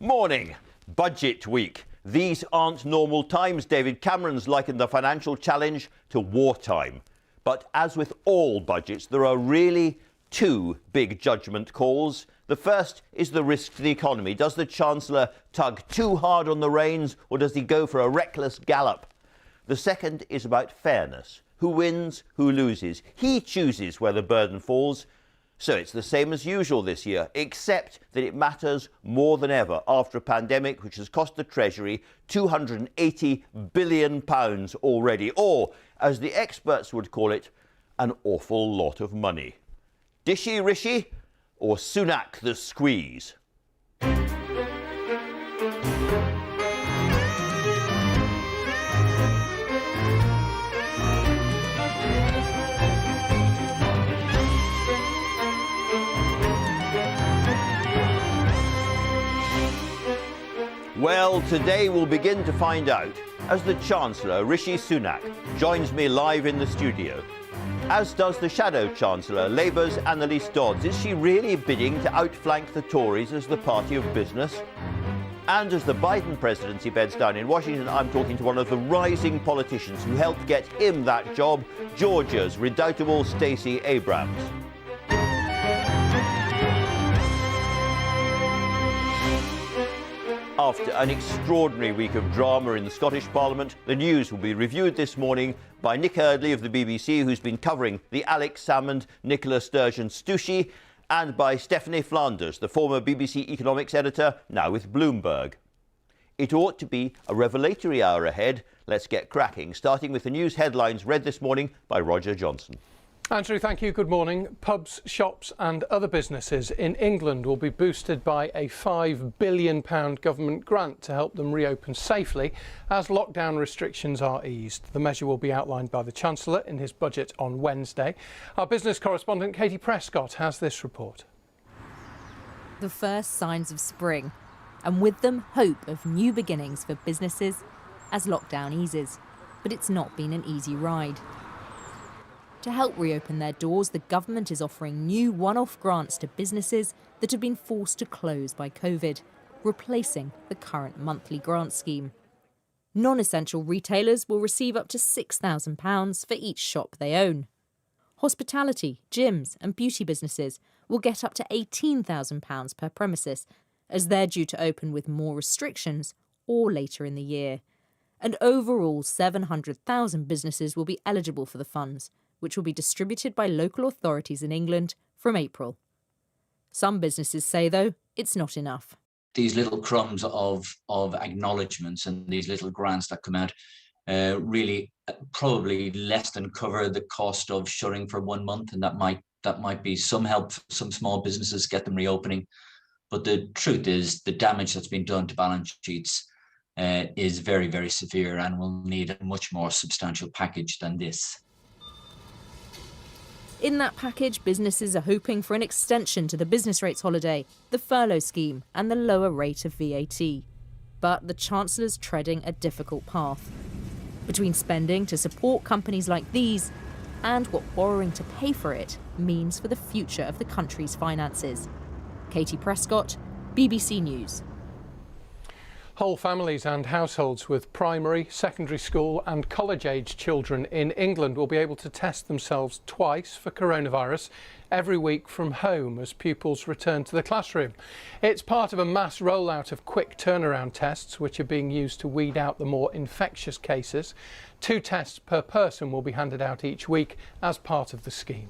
Morning. Budget week. These aren't normal times. David Cameron's likened the financial challenge to wartime. But as with all budgets, there are really two big judgment calls. The first is the risk to the economy. Does the Chancellor tug too hard on the reins, or does he go for a reckless gallop? The second is about fairness. Who wins, who loses? He chooses where the burden falls. So it's the same as usual this year, except that it matters more than ever after a pandemic which has cost the Treasury £280 billion already, or, as the experts would call it, an awful lot of money. Dishy Rishi or Sunak the squeeze? Well, today we'll begin to find out as the Chancellor, Rishi Sunak, joins me live in the studio. As does the Shadow Chancellor, Labour's Anneliese Dodds. Is she really bidding to outflank the Tories as the party of business? And as the Biden presidency beds down in Washington, I'm talking to one of the rising politicians who helped get him that job, Georgia's redoubtable Stacey Abrams. After an extraordinary week of drama in the Scottish Parliament, the news will be reviewed this morning by Nick Eardley of the BBC, who's been covering the Alex Salmond, Nicola Sturgeon Stussy, and by Stephanie Flanders, the former BBC economics editor, now with Bloomberg. It ought to be a revelatory hour ahead. Let's get cracking, starting with the news headlines read this morning by Roger Johnson. Andrew, thank you. Good morning. Pubs, shops and other businesses in England will be boosted by a £5 billion government grant to help them reopen safely as lockdown restrictions are eased. The measure will be outlined by the Chancellor in his budget on Wednesday. Our business correspondent Katie Prescott has this report. The first signs of spring, and with them hope of new beginnings for businesses as lockdown eases. But it's not been an easy ride. To help reopen their doors, the government is offering new one-off grants to businesses that have been forced to close by COVID, replacing the current monthly grant scheme. Non-essential retailers will receive up to £6,000 for each shop they own. Hospitality, gyms and beauty businesses will get up to £18,000 per premises, as they're due to open with more restrictions or later in the year. And overall, 700,000 businesses will be eligible for the funds, which will be distributed by local authorities in England from April. Some businesses say, though, it's not enough. These little crumbs of acknowledgements and these little grants that come out really probably less than cover the cost of shutting for 1 month, and that might be some help for some small businesses, get them reopening. But the truth is the damage that's been done to balance sheets is very, very severe and will need a much more substantial package than this. In that package, businesses are hoping for an extension to the business rates holiday, the furlough scheme and the lower rate of VAT. But the Chancellor's treading a difficult path. Between spending to support companies like these and what borrowing to pay for it means for the future of the country's finances. Katie Prescott, BBC News. Whole families and households with primary, secondary school and college-aged children in England will be able to test themselves twice for coronavirus every week from home as pupils return to the classroom. It's part of a mass rollout of quick turnaround tests which are being used to weed out the more infectious cases. 2 tests per person will be handed out each week as part of the scheme.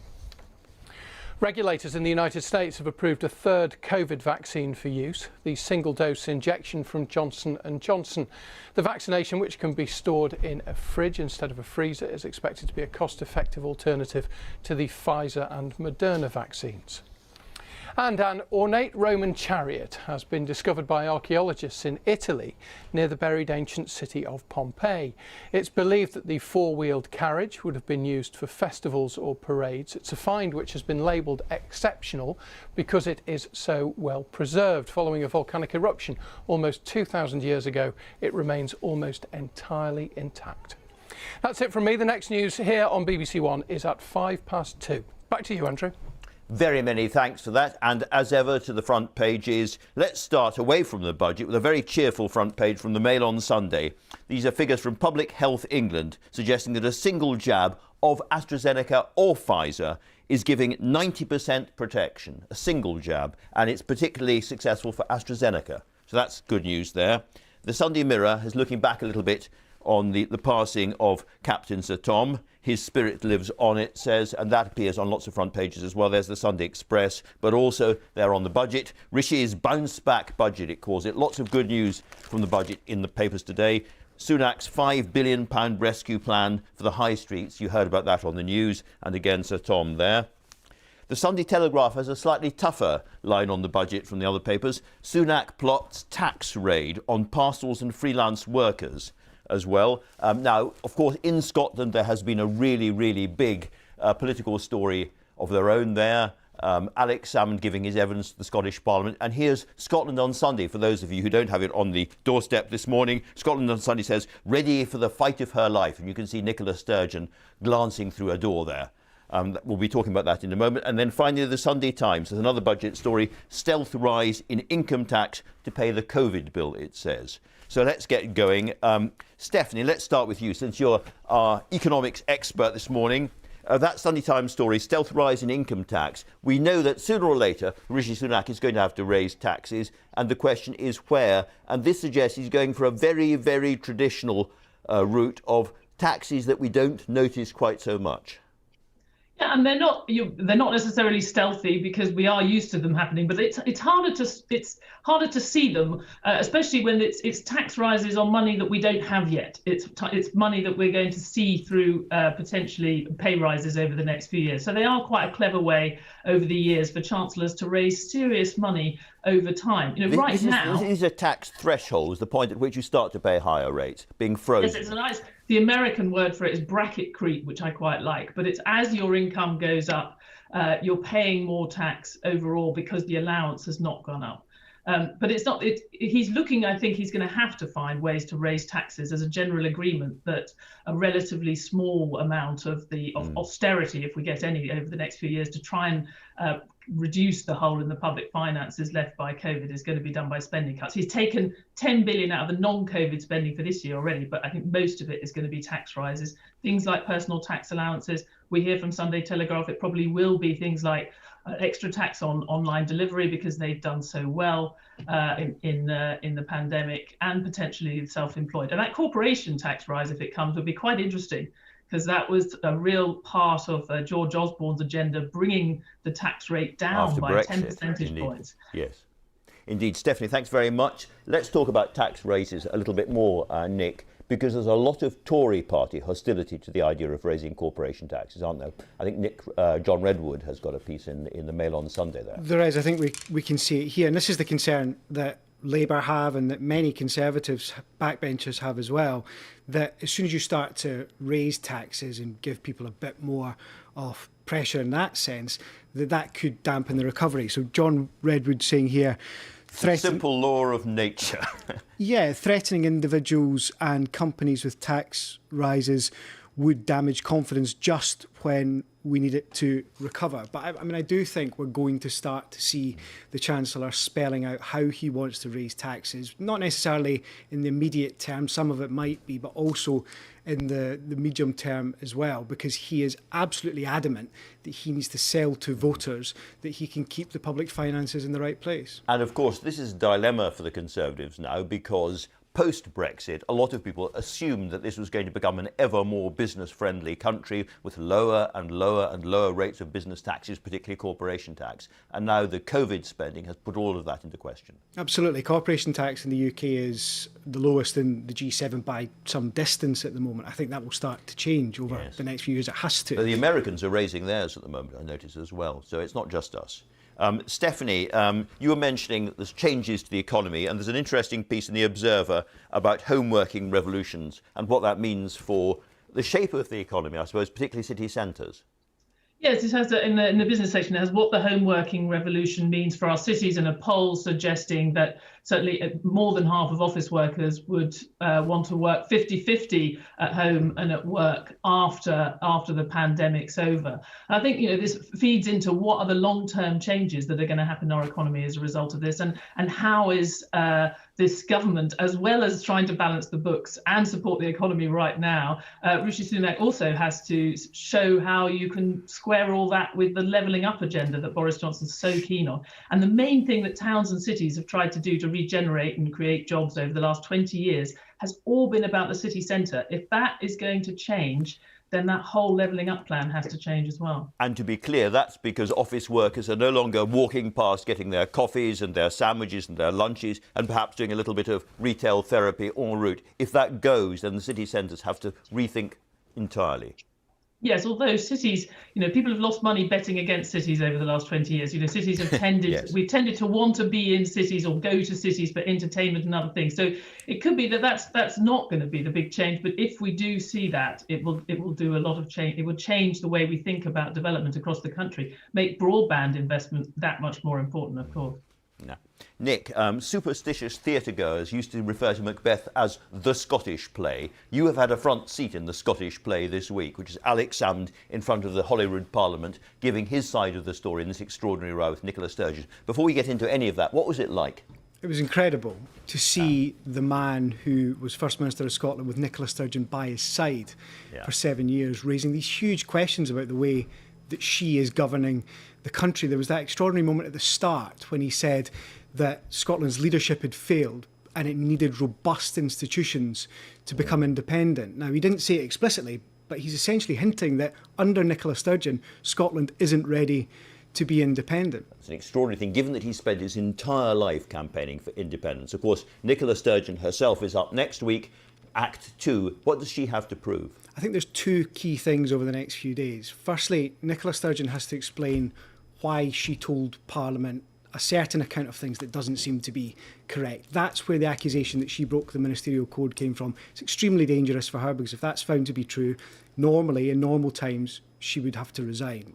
Regulators in the United States have approved a third COVID vaccine for use, the single-dose injection from Johnson & Johnson. The vaccination, which can be stored in a fridge instead of a freezer, is expected to be a cost-effective alternative to the Pfizer and Moderna vaccines. And an ornate Roman chariot has been discovered by archaeologists in Italy near the buried ancient city of Pompeii. It's believed that the 4-wheeled carriage would have been used for festivals or parades. It's a find which has been labelled exceptional because it is so well preserved. Following a volcanic eruption almost 2,000 years ago, it remains almost entirely intact. That's it from me. The next news here on BBC One is at 2:05. Back to you, Andrew. Very many thanks for that. And as ever, to the front pages. Let's start away from the budget with a very cheerful front page from the Mail on Sunday. These are figures from Public Health England suggesting that a single jab of AstraZeneca or Pfizer is giving 90% protection, a single jab, and it's particularly successful for AstraZeneca. So that's good news there. The Sunday Mirror is looking back a little bit on the passing of Captain Sir Tom. His spirit lives on, it says, and that appears on lots of front pages as well. There's the Sunday Express, but also there on the budget. Rishi's bounce back budget, it calls it. Lots of good news from the budget in the papers today. Sunak's £5 billion rescue plan for the high streets. You heard about that on the news. And again, Sir Tom there. The Sunday Telegraph has a slightly tougher line on the budget from the other papers. Sunak plots tax raid on parcels and freelance workers as well. Now, of course, in Scotland, there has been a really, really big political story of their own there. Alex Salmond giving his evidence to the Scottish Parliament. And here's Scotland on Sunday, for those of you who don't have it on the doorstep this morning. Scotland on Sunday says, ready for the fight of her life. And you can see Nicola Sturgeon glancing through a door there. We'll be talking about that in a moment. And then finally, the Sunday Times. There's another budget story. Stealth rise in income tax to pay the COVID bill, it says. So let's get going. Stephanie, let's start with you, since you're our economics expert this morning. That Sunday Times story, stealth rise in income tax. We know that sooner or later, Rishi Sunak is going to have to raise taxes. And the question is where. And this suggests he's going for a very, very traditional route of taxes that we don't notice quite so much. Yeah, and they're not necessarily stealthy because we are used to them happening, but it's harder to see them, especially when it's tax rises on money that we don't have yet. It's money that we're going to see through potentially pay rises over the next few years. So they are quite a clever way over the years for chancellors to raise serious money over time. These are tax thresholds, the point at which you start to pay higher rates, being frozen. Yes, it's a nice. The American word for it is bracket creep, which I quite like. But it's as your income goes up, you're paying more tax overall because the allowance has not gone up. But it's not. He's looking. I think he's going to have to find ways to raise taxes as a general agreement that a relatively small amount of the austerity, if we get any over the next few years, to try and reduce the hole in the public finances left by COVID, is going to be done by spending cuts. He's taken 10 billion out of the non-COVID spending for this year already, but I think most of it is going to be tax rises. Things like personal tax allowances. We hear from Sunday Telegraph it probably will be things like extra tax on online delivery because they've done so well in the pandemic, and potentially self-employed. And that corporation tax rise, if it comes, would be quite interesting, because that was a real part of George Osborne's agenda, bringing the tax rate down after by Brexit, 10 percentage points. Yes. Indeed. Stephanie, thanks very much. Let's talk about tax raises a little bit more, Nick, because there's a lot of Tory party hostility to the idea of raising corporation taxes, aren't there? I think John Redwood has got a piece in the Mail on Sunday there. There is. I think we can see it here. And this is the concern that Labour have, and that many Conservatives, backbenchers, have as well, that as soon as you start to raise taxes and give people a bit more of pressure in that sense, that could dampen the recovery. So John Redwood saying here, simple law of nature. Yeah, threatening individuals and companies with tax rises would damage confidence just when we need it to recover. But I do think we're going to start to see the Chancellor spelling out how he wants to raise taxes, not necessarily in the immediate term, some of it might be, but also in the medium term as well, because he is absolutely adamant that he needs to sell to voters that he can keep the public finances in the right place. And of course, this is a dilemma for the Conservatives now, because post-Brexit, a lot of people assumed that this was going to become an ever more business-friendly country with lower and lower and lower rates of business taxes, particularly corporation tax. And now the COVID spending has put all of that into question. Absolutely. Corporation tax in the UK is the lowest in the G7 by some distance at the moment. I think that will start to change over the next few years. It has to. But the Americans are raising theirs at the moment, I notice as well. So it's not just us. Stephanie, you were mentioning there's changes to the economy, and there's an interesting piece in The Observer about home working revolutions and what that means for the shape of the economy, I suppose, particularly city centres. Yes, it has in the business section, it has what the home working revolution means for our cities, and a poll suggesting that certainly more than half of office workers would want to work 50-50 at home and at work after the pandemic's over. And I think, this feeds into what are the long-term changes that are going to happen in our economy as a result of this, and how is this government, as well as trying to balance the books and support the economy right now, Rishi Sunak also has to show how you can square all that with the levelling up agenda that Boris Johnson's so keen on. And the main thing that towns and cities have tried to do to regenerate and create jobs over the last 20 years has all been about the city centre. If that is going to change, then that whole levelling up plan has to change as well. And to be clear, that's because office workers are no longer walking past getting their coffees and their sandwiches and their lunches and perhaps doing a little bit of retail therapy en route. If that goes, then the city centres have to rethink entirely. Yes, although cities, people have lost money betting against cities over the last 20 years. Cities have tended, yes. We've tended to want to be in cities or go to cities for entertainment and other things. So it could be that that's not going to be the big change. But if we do see that, it will do a lot of change. It will change the way we think about development across the country, make broadband investment that much more important, of course. Yeah. Nick, superstitious theatre-goers used to refer to Macbeth as the Scottish play. You have had a front seat in the Scottish play this week, which is Alex Salmond in front of the Holyrood Parliament, giving his side of the story in this extraordinary row with Nicola Sturgeon. Before we get into any of that, what was it like? It was incredible to see the man who was First Minister of Scotland with Nicola Sturgeon by his side for 7 years, raising these huge questions about the way that she is governing the country. There was that extraordinary moment at the start when he said that Scotland's leadership had failed and it needed robust institutions to become independent. Now, he didn't say it explicitly, but he's essentially hinting that under Nicola Sturgeon, Scotland isn't ready to be independent. It's an extraordinary thing, given that he spent his entire life campaigning for independence. Of course, Nicola Sturgeon herself is up next week, Act 2. What does she have to prove? I think there's two key things over the next few days. Firstly, Nicola Sturgeon has to explain why she told Parliament a certain account of things that doesn't seem to be correct. That's where the accusation that she broke the ministerial code came from. It's extremely dangerous for her, because if that's found to be true, normally, in normal times, she would have to resign.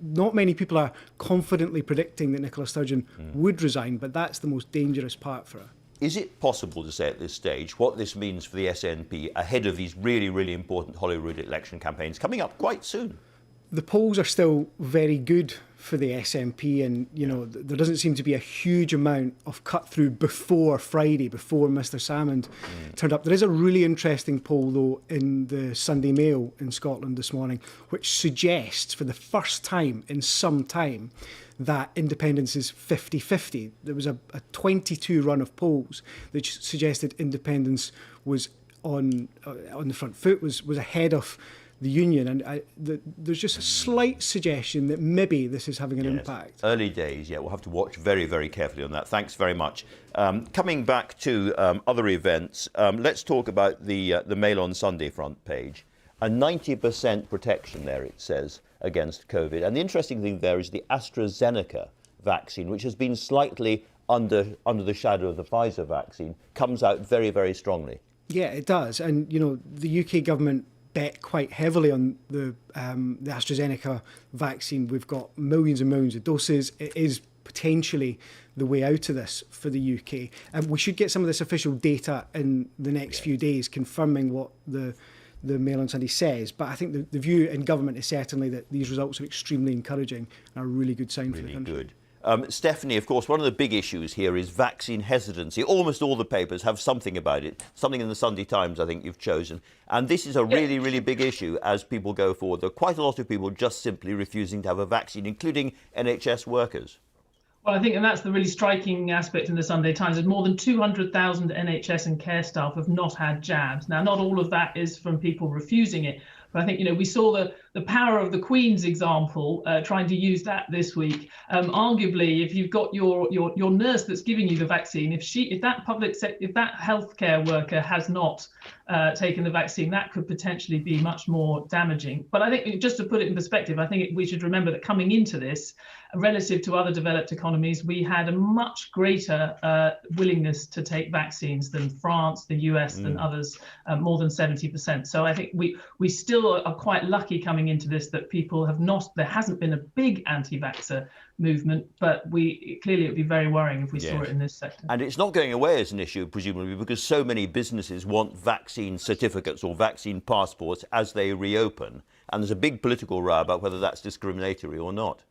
Not many people are confidently predicting that Nicola Sturgeon would resign, but that's the most dangerous part for her. Is it possible to say at this stage what this means for the SNP ahead of these really, really important Holyrood election campaigns coming up quite soon? The polls are still very good for the SNP, and there doesn't seem to be a huge amount of cut through before Friday, before Mr Salmond turned up. There is a really interesting poll, though, in the Sunday Mail in Scotland this morning, which suggests for the first time in some time that independence is 50-50. There was a 22 run of polls that suggested independence was on the front foot, was ahead of the union, and there's just a slight suggestion that maybe this is having an impact. Early days, we'll have to watch very, very carefully on that. Thanks very much. Coming back to other events, let's talk about the Mail on Sunday front page. A 90% protection there, it says, against COVID. And the interesting thing there is the AstraZeneca vaccine, which has been slightly under the shadow of the Pfizer vaccine, comes out very, very strongly. Yeah, it does. And, the UK government bet quite heavily on the AstraZeneca vaccine. We've got millions and millions of doses. It is potentially the way out of this for the UK. And we should get some of this official data in the next few days confirming what the Mail on Sunday says. But I think the view in government is certainly that these results are extremely encouraging and are a really good sign for the country. Good. Stephanie, of course, one of the big issues here is vaccine hesitancy. Almost all the papers have something about it. Something in the Sunday Times, I think you've chosen. And this is a really, really big issue as people go forward. There are quite a lot of people just simply refusing to have a vaccine, including NHS workers. Well, I think, and that's the really striking aspect in the Sunday Times, is more than 200,000 NHS and care staff have not had jabs. Now, not all of that is from people refusing it, but I think, we saw the power of the Queen's example, trying to use that this week. Arguably, if you've got your nurse that's giving you the vaccine, if that healthcare worker has not taken the vaccine, that could potentially be much more damaging. But I think, just to put it in perspective, I think we should remember that coming into this, relative to other developed economies, we had a much greater willingness to take vaccines than France, the US, than others, more than 70%. So I think we still are quite lucky coming coming into this that people have not, there hasn't been a big anti-vaxxer movement, but clearly it would be very worrying if we saw it in this sector. And it's not going away as an issue, presumably, because so many businesses want vaccine certificates or vaccine passports as they reopen. And there's a big political row about whether that's discriminatory or not.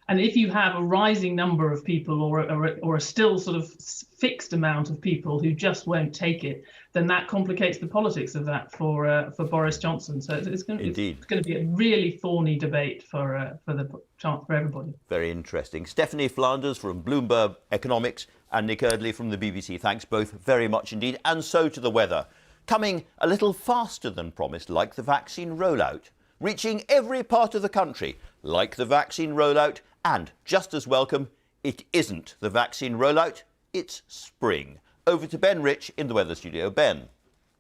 And if you have a rising number of people or a still sort of fixed amount of people who just won't take it, then that complicates the politics of that for Boris Johnson. So it's going to be a really thorny debate for everybody. Very interesting. Stephanie Flanders from Bloomberg Economics and Nick Eardley from the BBC. Thanks both very much indeed. And so to the weather. Coming a little faster than promised, like the vaccine rollout. Reaching every part of the country, like the vaccine rollout. And just as welcome, it isn't the vaccine rollout, it's spring. Over to Ben Rich in the weather studio. Ben.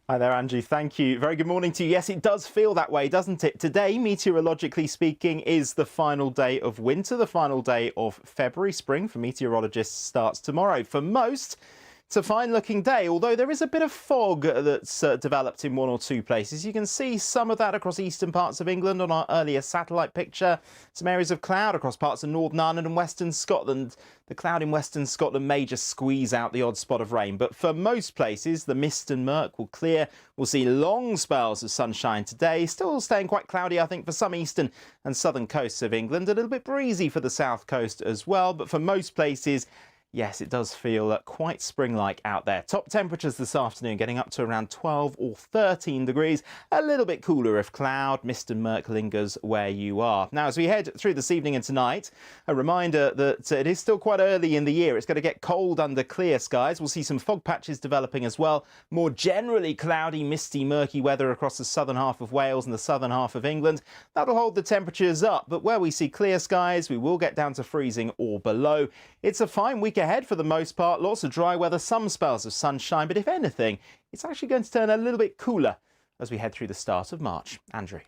Hi there, Andrew. Thank you. Very good morning to you. Yes, it does feel that way, doesn't it? Today, meteorologically speaking, is the final day of winter, the final day of February. Spring for meteorologists starts tomorrow. For most, it's a fine-looking day, although there is a bit of fog that's developed in one or two places. You can see some of that across eastern parts of England on our earlier satellite picture. Some areas of cloud across parts of Northern Ireland and Western Scotland. The cloud in Western Scotland may just squeeze out the odd spot of rain. But for most places, the mist and murk will clear. We'll see long spells of sunshine today. Still staying quite cloudy, I think, for some eastern and southern coasts of England. A little bit breezy for the south coast as well. But for most places, yes, it does feel quite spring-like out there. Top temperatures this afternoon getting up to around 12 or 13 degrees. A little bit cooler if cloud, mist and murk lingers where you are. Now, as we head through this evening and tonight, a reminder that it is still quite early in the year. It's going to get cold under clear skies. We'll see some fog patches developing as well. More generally cloudy, misty, murky weather across the southern half of Wales and the southern half of England. That'll hold the temperatures up. But where we see clear skies, we will get down to freezing or below. It's a fine week ahead for the most part. Lots of dry weather, some spells of sunshine, but if anything, it's actually going to turn a little bit cooler as we head through the start of March. Andrew.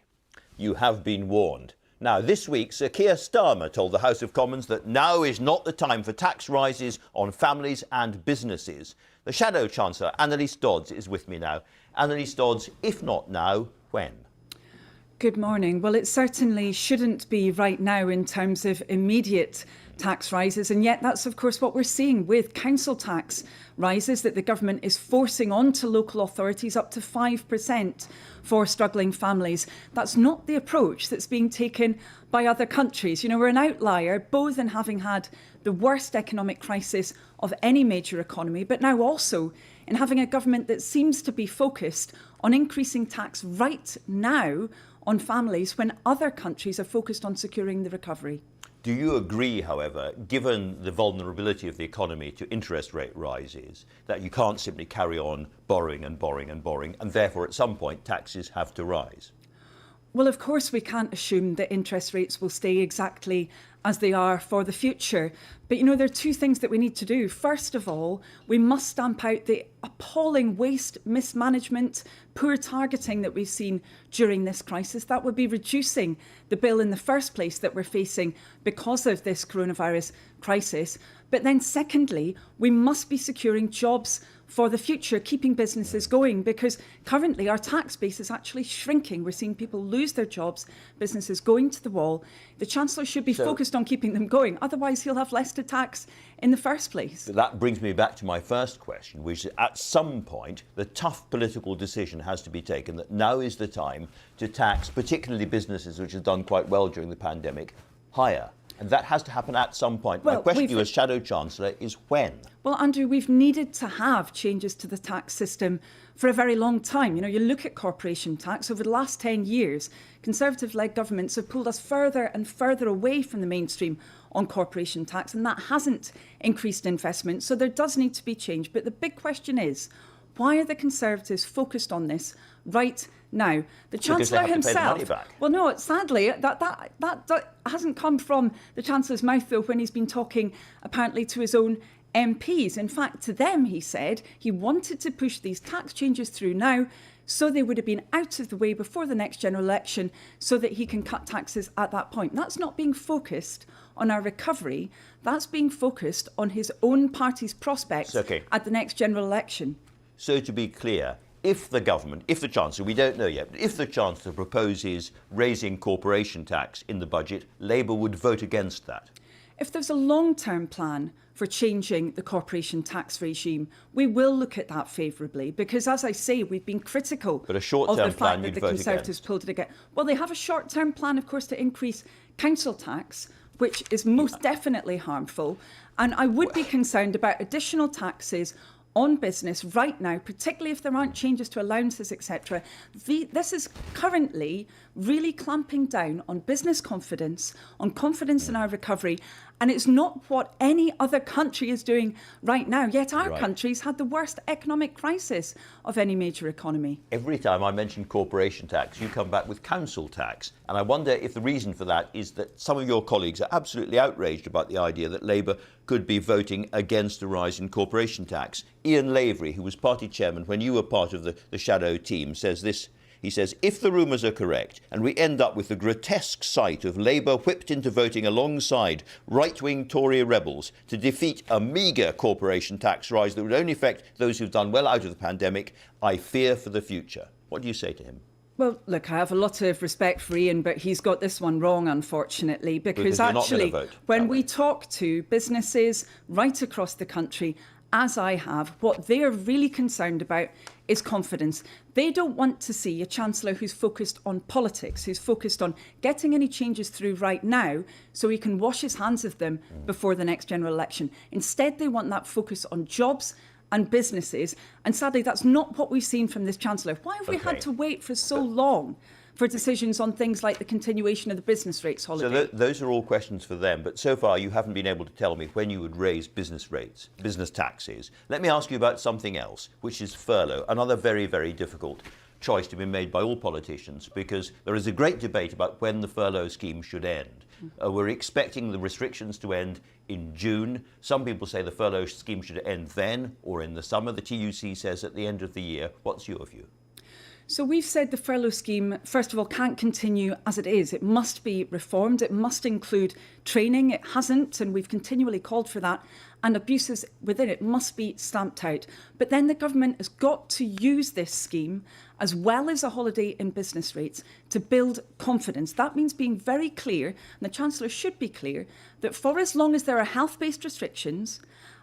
You have been warned. Now, this week, Sir Keir Starmer told the House of Commons that now is not the time for tax rises on families and businesses. The Shadow Chancellor, Anneliese Dodds, is with me now. Anneliese Dodds, if not now, when? Good morning. Well, it certainly shouldn't be right now in terms of immediate tax rises, and yet that's of course what we're seeing with council tax rises that the government is forcing onto local authorities, up to 5% for struggling families. That's not the approach that's being taken by other countries. You know, we're an outlier both in having had the worst economic crisis of any major economy, but now also in having a government that seems to be focused on increasing tax right now on families when other countries are focused on securing the recovery. Do you agree, however, given the vulnerability of the economy to interest rate rises, that you can't simply carry on borrowing and borrowing and borrowing, and therefore at some point taxes have to rise? Well, of course, we can't assume that interest rates will stay exactly as they are for the future. But, you know, there are two things that we need to do. First of all, we must stamp out the appalling waste, mismanagement, poor targeting that we've seen during this crisis. That would be reducing the bill in the first place that we're facing because of this coronavirus crisis. But then secondly, we must be securing jobs for the future, keeping businesses going, because currently our tax base is actually shrinking. We're seeing people lose their jobs, businesses going to the wall. The Chancellor should be focused on keeping them going. Otherwise, he'll have less to tax in the first place. That brings me back to my first question, which is at some point, the tough political decision has to be taken that now is the time to tax, particularly businesses, which have done quite well during the pandemic, higher. And that has to happen at some point. Well, my question to you as Shadow Chancellor is when? Well, Andrew, we've needed to have changes to the tax system for a very long time. You know, you look at corporation tax. Over the last 10 years, Conservative-led governments have pulled us further and further away from the mainstream on corporation tax, and that hasn't increased investment. So there does need to be change. But the big question is, why are the Conservatives focused on this right now? The Chancellor himself. Well, no, sadly, that hasn't come from the Chancellor's mouth, though, when he's been talking apparently to his own MPs. In fact, to them, he said he wanted to push these tax changes through now so they would have been out of the way before the next general election so that he can cut taxes at that point. That's not being focused on our recovery. That's being focused on his own party's prospects at the next general election. So to be clear, if the government, if the Chancellor, we don't know yet, but if the Chancellor proposes raising corporation tax in the budget, Labour would vote against that? If there's a long-term plan for changing the corporation tax regime, we will look at that favourably because, as I say, we've been critical but a short-term of the plan fact that you'd the vote Conservatives against. pulled it again. Well, they have a short-term plan, of course, to increase council tax, which is most definitely harmful. And I would be concerned about additional taxes on business right now, particularly if there aren't changes to allowances, etc. This is currently really clamping down on business confidence, on confidence in our recovery, and it's not what any other country is doing right now. Yet our country's had the worst economic crisis of any major economy. Every time I mention corporation tax, you come back with council tax. And I wonder if the reason for that is that some of your colleagues are absolutely outraged about the idea that Labour could be voting against a rise in corporation tax. Ian Lavery, who was party chairman when you were part of the shadow team, says this. He says, if the rumours are correct and we end up with the grotesque sight of Labour whipped into voting alongside right-wing Tory rebels to defeat a meagre corporation tax rise that would only affect those who've done well out of the pandemic, I fear for the future. What do you say to him? Well, look, I have a lot of respect for Ian, but he's got this one wrong, unfortunately, because you're not actually, gonna vote when that way. we talk to businesses right across the country, as I have, what they're really concerned about is confidence. They don't want to see a Chancellor who's focused on politics, who's focused on getting any changes through right now so he can wash his hands of them before the next general election. Instead, they want that focus on jobs and businesses. And sadly, that's not what we've seen from this Chancellor. Why have we had to wait for so long for decisions on things like the continuation of the business rates holiday? So those are all questions for them. But so far, you haven't been able to tell me when you would raise business rates, business taxes. Let me ask you about something else, which is furlough, another very, very difficult choice to be made by all politicians, because there is a great debate about when the furlough scheme should end. We're expecting the restrictions to end in June. Some people say the furlough scheme should end then or in the summer. The TUC says at the end of the year. What's your view? So we've said the furlough scheme, first of all, can't continue as it is. It must be reformed. It must include training. It hasn't, and we've continually called for that. And abuses within it must be stamped out. But then the government has got to use this scheme, as well as a holiday in business rates, to build confidence. That means being very clear, and the Chancellor should be clear, that for as long as there are health-based restrictions,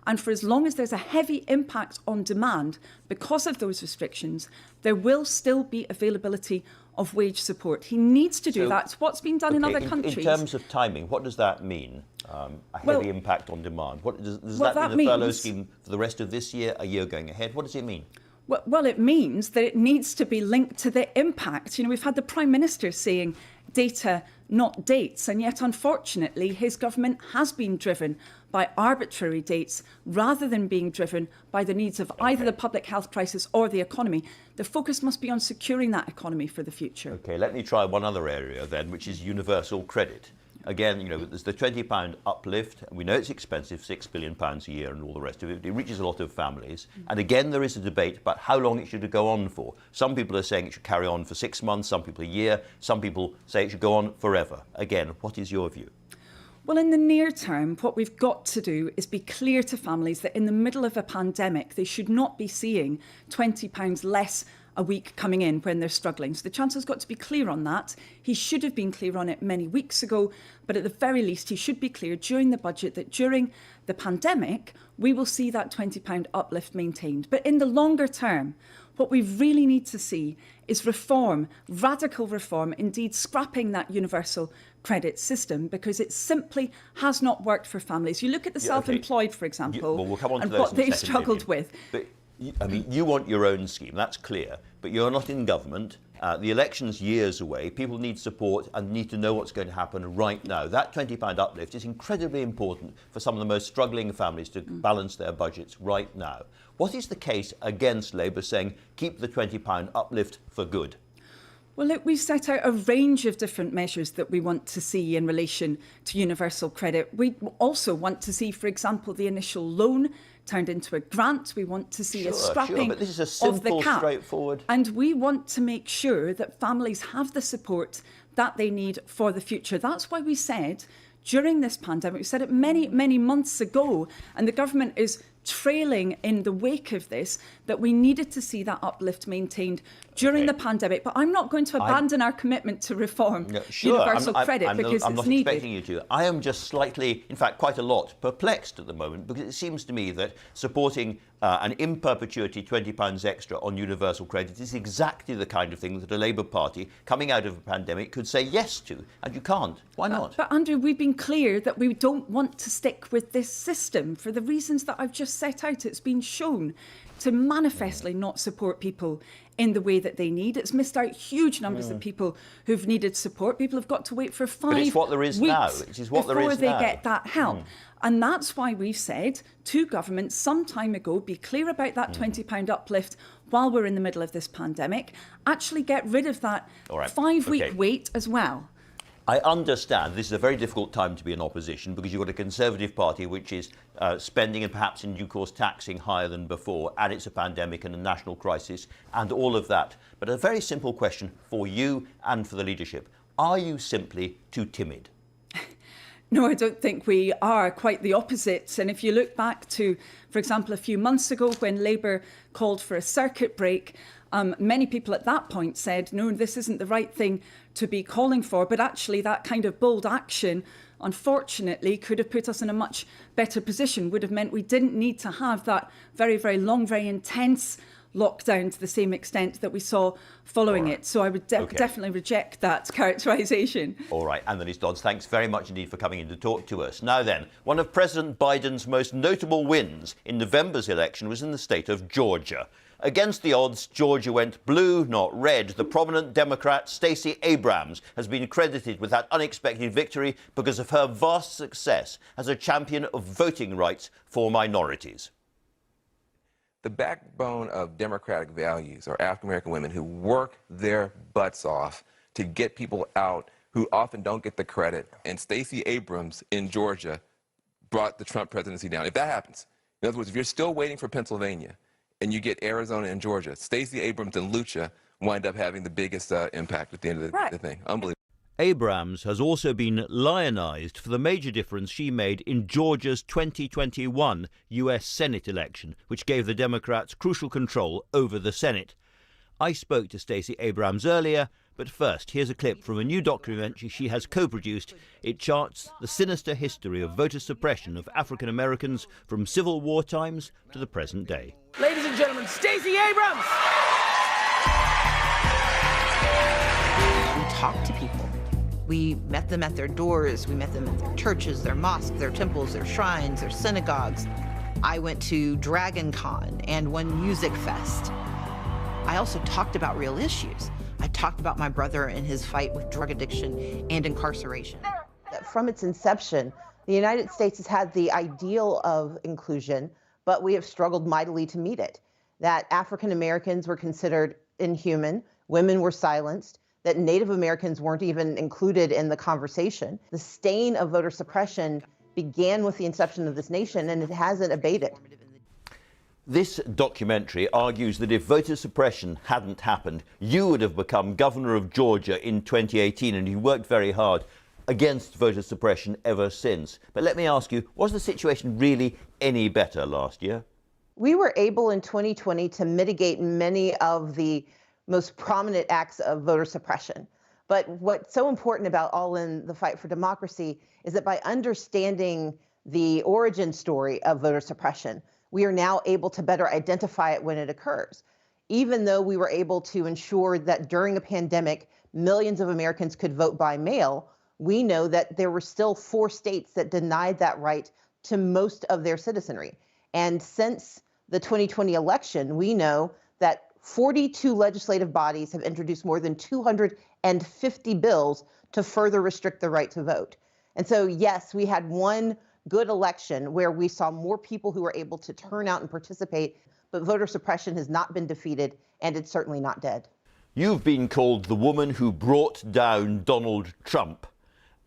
and for as long as there's a heavy impact on demand because of those restrictions, there will still be availability of wage support. He needs to do that. It's what's been done in other countries. In terms of timing, what does that mean? A heavy impact on demand. What does that mean? The furlough scheme for the rest of this year, a year going ahead? What does it mean? Well, it means that it needs to be linked to the impact. You know, we've had the Prime Minister saying data, not dates, and yet, unfortunately, his government has been driven by arbitrary dates rather than being driven by the needs of either the public health crisis or the economy. The focus must be on securing that economy for the future. OK, let me try one other area then, which is universal credit. Again, you know, there's the £20 uplift, and we know it's expensive, £6 billion a year and all the rest of it. It reaches a lot of families. And again, there is a debate about how long it should go on for. Some people are saying it should carry on for 6 months, some people a year, some people say it should go on forever. Again, what is your view? Well, in the near term, what we've got to do is be clear to families that in the middle of a pandemic, they should not be seeing £20 less a week coming in when they're struggling. So the Chancellor's got to be clear on that. He should have been clear on it many weeks ago, but at the very least, he should be clear during the budget that during the pandemic, we will see that £20 uplift maintained. But in the longer term, what we really need to see is reform, radical reform, indeed scrapping that universal credit system, because it simply has not worked for families. You look at the self-employed, for example, we'll come on to and those what in a they've second, struggled Vivian. with. But, I mean, you want your own scheme, that's clear, but you're not in government. The election's years away. People need support and need to know what's going to happen right now. That £20 uplift is incredibly important for some of the most struggling families to balance their budgets right now. What is the case against Labour saying keep the £20 uplift for good? Well, look, we've set out a range of different measures that we want to see in relation to universal credit. We also want to see, for example, the initial loan turned into a grant. We want to see a scrapping but this is a simple, of the cap. straightforward. And we want to make sure that families have the support that they need for the future. That's why we said during this pandemic, we said it many, many months ago, and the government is trailing in the wake of this, that we needed to see that uplift maintained during the pandemic. But I'm not going to abandon our commitment to reform universal credit because I'm it's not needed. expecting you to. I am just slightly, in fact, quite a lot perplexed at the moment, because it seems to me that supporting an in perpetuity £20 extra on universal credit is exactly the kind of thing that a Labour Party coming out of a pandemic could say yes to, and you can't. Why not? But Andrew, we've been clear that we don't want to stick with this system for the reasons that I've just set out. It's been shown to manifestly not support people in the way that they need. It's missed out huge numbers of people who've needed support. People have got to wait for 5 But it's what there is weeks now. It is what there before is they now. get that help. And that's why we've said to government some time ago, be clear about that £20 uplift while we're in the middle of this pandemic. Actually get rid of that 5-week wait as well. I understand this is a very difficult time to be in opposition, because you've got a Conservative Party which is spending and perhaps in due course taxing higher than before, and it's a pandemic and a national crisis and all of that. But a very simple question for you and for the leadership. Are you simply too timid? No, I don't think we are. Quite the opposite. And if you look back to, for example, a few months ago when Labour called for a circuit break, many people at that point said, no, this isn't the right thing to be calling for. But actually that kind of bold action, unfortunately, could have put us in a much better position, would have meant we didn't need to have that very, very long, very intense lockdown to the same extent that we saw following it. So I would definitely reject that characterisation. All right, Anneliese Dodds, thanks very much indeed for coming in to talk to us. Now then, one of President Biden's most notable wins in November's election was in the state of Georgia. Against the odds, Georgia went blue, not red. The prominent Democrat Stacey Abrams has been credited with that unexpected victory because of her vast success as a champion of voting rights for minorities. The backbone of democratic values are African-American women who work their butts off to get people out who often don't get the credit. And Stacey Abrams in Georgia brought the Trump presidency down. If that happens, in other words, if you're still waiting for Pennsylvania and you get Arizona and Georgia, Stacey Abrams and Lucha wind up having the biggest impact at the end of the thing. Unbelievable. Abrams has also been lionised for the major difference she made in Georgia's 2021 US Senate election, which gave the Democrats crucial control over the Senate. I spoke to Stacey Abrams earlier, but first, here's a clip from a new documentary she has co-produced. It charts the sinister history of voter suppression of African Americans from Civil War times to the present day. Ladies and gentlemen, Stacey Abrams! We talked to people. We met them at their doors, we met them at their churches, their mosques, their temples, their shrines, their synagogues. I went to Dragon Con and one music fest. I also talked about real issues. I talked about my brother and his fight with drug addiction and incarceration. From its inception, the United States has had the ideal of inclusion, but we have struggled mightily to meet it. That African Americans were considered inhuman, women were silenced, that Native Americans weren't even included in the conversation. The stain of voter suppression began with the inception of this nation, and it hasn't abated. This documentary argues that if voter suppression hadn't happened, you would have become governor of Georgia in 2018, and you worked very hard against voter suppression ever since. But let me ask you, was the situation really any better last year? We were able in 2020 to mitigate many of the most prominent acts of voter suppression. But what's so important about All In the Fight for Democracy is that by understanding the origin story of voter suppression, we are now able to better identify it when it occurs. Even though we were able to ensure that during a pandemic, millions of Americans could vote by mail, we know that there were still 4 states that denied that right to most of their citizenry. And since the 2020 election, we know that 42 legislative bodies have introduced more than 250 bills to further restrict the right to vote. And so, yes, we had one good election where we saw more people who were able to turn out and participate, but voter suppression has not been defeated, and it's certainly not dead. You've been called the woman who brought down Donald Trump.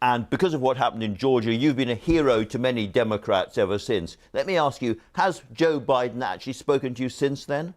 And because of what happened in Georgia, you've been a hero to many Democrats ever since. Let me ask you, has Joe Biden actually spoken to you since then?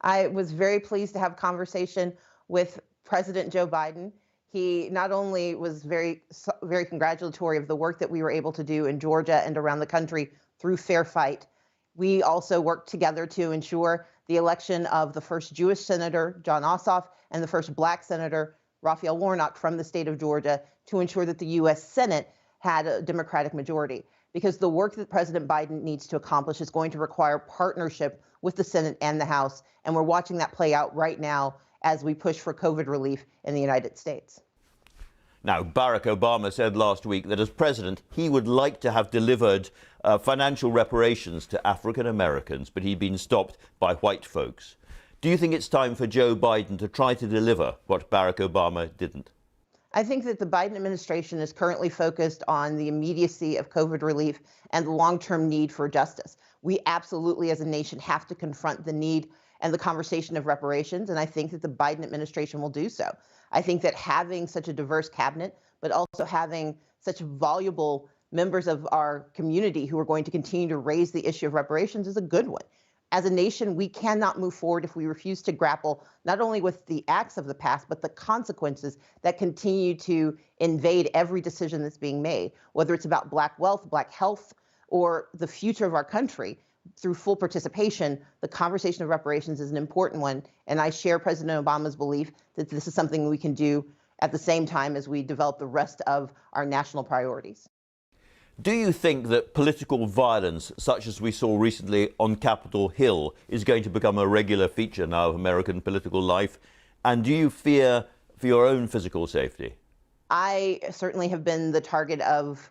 I was very pleased to have a conversation with President Joe Biden. He not only was very congratulatory of the work that we were able to do in Georgia and around the country through Fair Fight, We also worked together to ensure the election of the first Jewish senator, John Ossoff, and the first Black senator, Raphael Warnock, from the state of Georgia, to ensure that the U.S. Senate had a Democratic majority. Because the work that President Biden needs to accomplish is going to require partnership with the Senate and the House. And we're watching that play out right now as we push for COVID relief in the United States. Now, Barack Obama said last week that as president, he would like to have delivered financial reparations to African Americans, but he'd been stopped by white folks. Do you think it's time for Joe Biden to try to deliver what Barack Obama didn't? I think that the Biden administration is currently focused on the immediacy of COVID relief and the long-term need for justice. We absolutely, as a nation, have to confront the need and the conversation of reparations, and I think that the Biden administration will do so. I think that having such a diverse cabinet, but also having such voluble members of our community who are going to continue to raise the issue of reparations is a good one. As a nation, we cannot move forward if we refuse to grapple not only with the acts of the past, but the consequences that continue to invade every decision that's being made, whether it's about Black wealth, Black health, or the future of our country. Through full participation, the conversation of reparations is an important one, and I share President Obama's belief that this is something we can do at the same time as we develop the rest of our national priorities. Do you think that political violence, such as we saw recently on Capitol Hill, is going to become a regular feature now of American political life? And do you fear for your own physical safety? I certainly have been the target of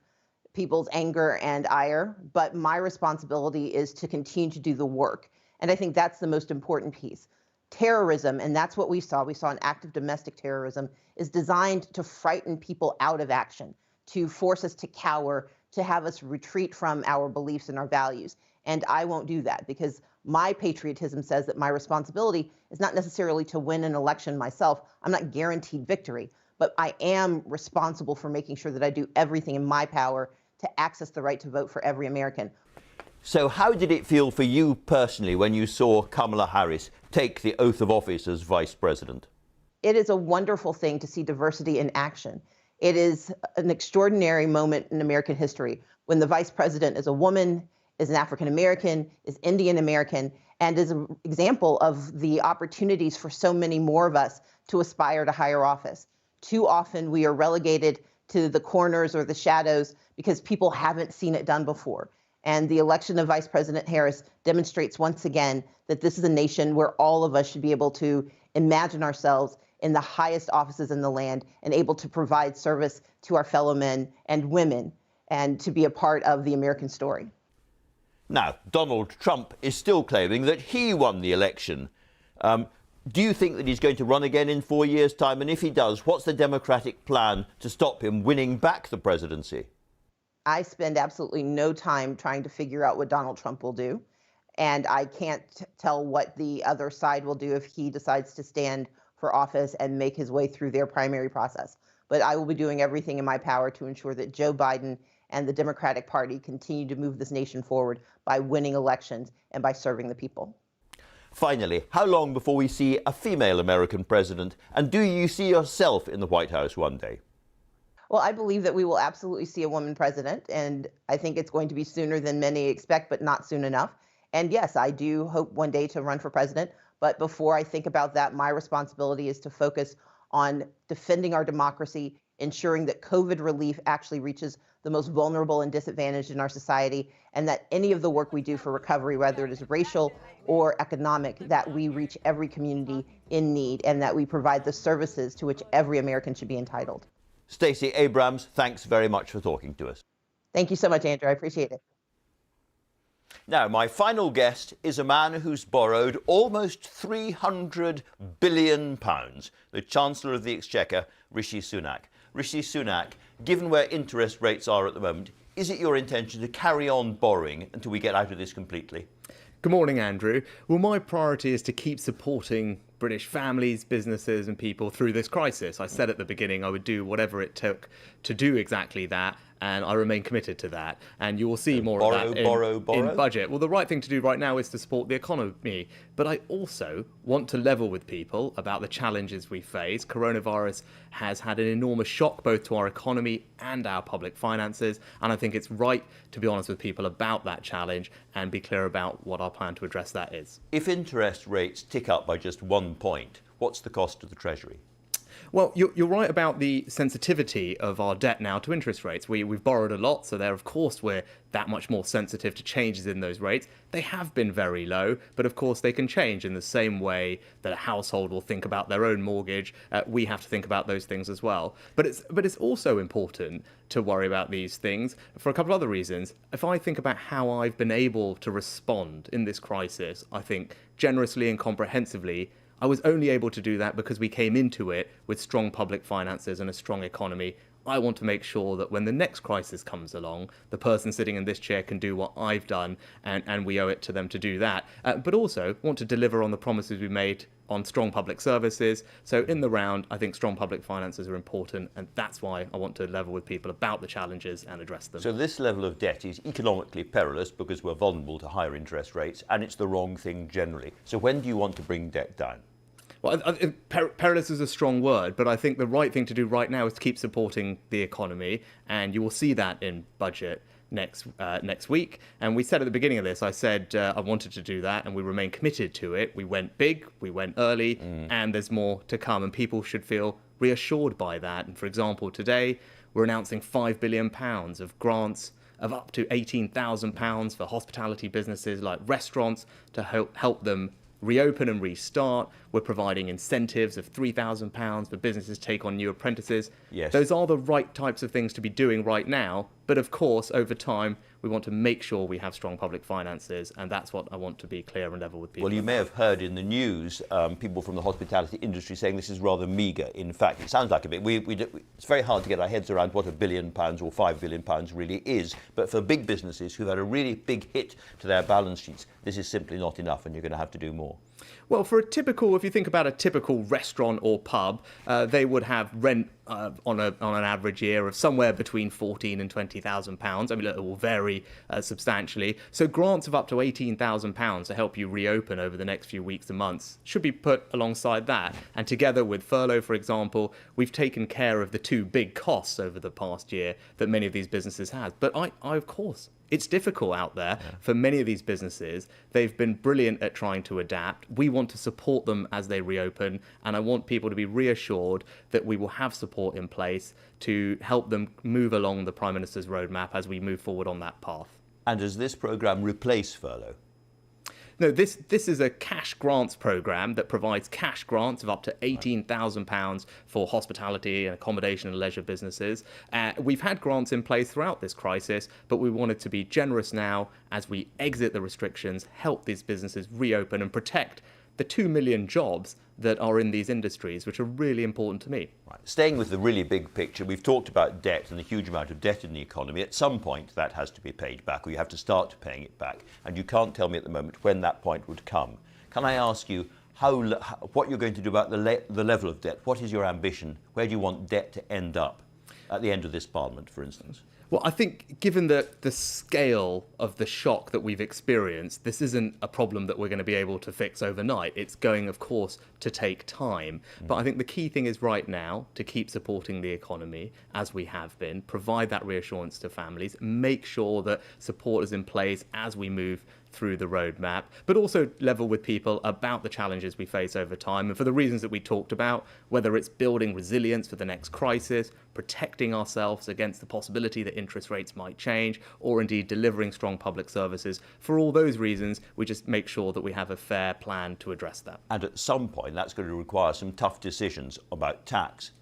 people's anger and ire, but my responsibility is to continue to do the work. And I think that's the most important piece. Terrorism, and that's what we saw an act of domestic terrorism, is designed to frighten people out of action, to force us to cower, to have us retreat from our beliefs and our values. And I won't do that, because my patriotism says that my responsibility is not necessarily to win an election myself. I'm not guaranteed victory, but I am responsible for making sure that I do everything in my power to access the right to vote for every American. So how did it feel for you personally when you saw Kamala Harris take the oath of office as vice president? It is a wonderful thing to see diversity in action. It is an extraordinary moment in American history when the vice president is a woman, is an African American, is Indian American, and is an example of the opportunities for so many more of us to aspire to higher office. Too often we are relegated to the corners or the shadows because people haven't seen it done before. And the election of Vice President Harris demonstrates once again that this is a nation where all of us should be able to imagine ourselves in the highest offices in the land and able to provide service to our fellow men and women and to be a part of the American story. Now, Donald Trump is still claiming that he won the election. Do you think that he's going to run again in 4 years' time? And if he does, what's the Democratic plan to stop him winning back the presidency? I spend absolutely no time trying to figure out what Donald Trump will do. And I can't tell what the other side will do if he decides to stand for office and make his way through their primary process. But I will be doing everything in my power to ensure that Joe Biden and the Democratic Party continue to move this nation forward by winning elections and by serving the people. Finally, how long before we see a female American president? And do you see yourself in the White House one day? Well, I believe that we will absolutely see a woman president, and I think it's going to be sooner than many expect, but not soon enough. And yes, I do hope one day to run for president. But before I think about that, my responsibility is to focus on defending our democracy, ensuring that COVID relief actually reaches the most vulnerable and disadvantaged in our society, and that any of the work we do for recovery, whether it is racial or economic, that we reach every community in need and that we provide the services to which every American should be entitled. Stacey Abrams, thanks very much for talking to us. Thank you so much, Andrew. I appreciate it. Now, my final guest is a man who's borrowed almost £300 billion, the Chancellor of the Exchequer, Rishi Sunak. Rishi Sunak, given where interest rates are at the moment, is it your intention to carry on borrowing until we get out of this completely? Good morning, Andrew. Well, my priority is to keep supporting British families, businesses and people through this crisis. I said at the beginning I would do whatever it took to do exactly that. and I remain committed to that. And you will see more borrow, of that in budget. Well, the right thing to do right now is to support the economy. But I also want to level with people about the challenges we face. Coronavirus has had an enormous shock both to our economy and our public finances. And I think it's right to be honest with people about that challenge and be clear about what our plan to address that is. If interest rates tick up by just 1 point, what's the cost to the Treasury? Well, you're right about the sensitivity of our debt now to interest rates. We've borrowed a lot, so there, of course, we're that much more sensitive to changes in those rates. They have been very low, but of course they can change in the same way that a household will think about their own mortgage. We have to think about those things as well. But it's also important to worry about these things for a couple of other reasons. If I think about how I've been able to respond in this crisis, I think generously and comprehensively, I was only able to do that because we came into it with strong public finances and a strong economy. I want to make sure that when the next crisis comes along, the person sitting in this chair can do what I've done, and we owe it to them to do that. But also want to deliver on the promises we made on strong public services. So in the round, I think strong public finances are important, and that's why I want to level with people about the challenges and address them. So this level of debt is economically perilous because we're vulnerable to higher interest rates, and it's the wrong thing generally. So when do you want to bring debt down? Well, perilous is a strong word, but I think the right thing to do right now is to keep supporting the economy, and you will see that in budget next week. And we said at the beginning of this, I said I wanted to do that, and we remain committed to it. We went big, we went early, and there's more to come, and people should feel reassured by that. And for example, today we're announcing £5 billion of grants of up to £18,000 for hospitality businesses like restaurants to help them reopen and restart. We're providing incentives of £3,000 for businesses to take on new apprentices. Yes. Those are the right types of things to be doing right now. But of course, over time, we want to make sure we have strong public finances, and that's what I want to be clear and level with people. Well, you may have heard in the news people from the hospitality industry saying this is rather meagre. In fact, it sounds like a bit. It's very hard to get our heads around what £1 billion or £5 billion really is. But for big businesses who've had a really big hit to their balance sheets, this is simply not enough, and you're going to have to do more. Well, if you think about a typical restaurant or pub, they would have rent on an average year of somewhere between £14,000 and £20,000. I mean, it will vary substantially. So grants of up to £18,000 to help you reopen over the next few weeks and months should be put alongside that. And together with furlough, for example, we've taken care of the two big costs over the past year that many of these businesses have. But I of course, it's difficult out there for many of these businesses. They've been brilliant at trying to adapt. We want to support them as they reopen, and I want people to be reassured that we will have support in place to help them move along the Prime Minister's roadmap as we move forward on that path. And does this programme replace furlough? No, this is a cash grants programme that provides cash grants of up to £18,000 for hospitality and accommodation and leisure businesses. We've had grants in place throughout this crisis, but we wanted to be generous now as we exit the restrictions, help these businesses reopen and protect the 2 million jobs that are in these industries, which are really important to me. Right. Staying with the really big picture, we've talked about debt and the huge amount of debt in the economy. At some point, that has to be paid back, or you have to start paying it back. And you can't tell me at the moment when that point would come. Can I ask you what you're going to do about the level of debt? What is your ambition? Where do you want debt to end up at the end of this Parliament, for instance? Well, I think given the scale of the shock that we've experienced, this isn't a problem that we're going to be able to fix overnight. It's going, of course, to take time. But I think the key thing is right now to keep supporting the economy as we have been, provide that reassurance to families, make sure that support is in place as we move through the roadmap, but also level with people about the challenges we face over time. And for the reasons that we talked about, whether it's building resilience for the next crisis, protecting ourselves against the possibility that interest rates might change, or indeed delivering strong public services, for all those reasons, we just make sure that we have a fair plan to address that. And at some point, that's going to require some tough decisions about tax.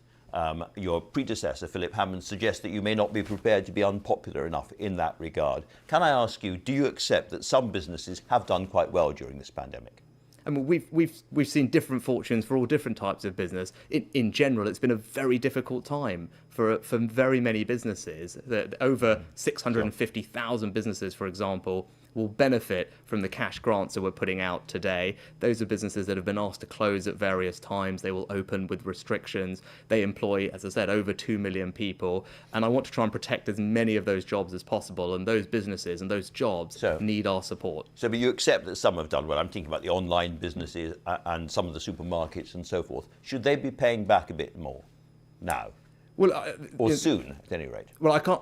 Your predecessor, Philip Hammond, suggests that you may not be prepared to be unpopular enough in that regard. Can I ask you, do you accept that some businesses have done quite well during this pandemic? I mean, we've seen different fortunes for all different types of business. In general, it's been a very difficult time for very many businesses. Over 650,000 businesses, for example, will benefit from the cash grants that we're putting out today. Those are businesses that have been asked to close at various times. They will open with restrictions. They employ, as I said, over 2 million people. And I want to try and protect as many of those jobs as possible. And those businesses and those jobs need our support. So, but you accept that some have done well. I'm thinking about the online businesses and some of the supermarkets and so forth. Should they be paying back a bit more now? Well, or soon, at any rate. Well, I can't.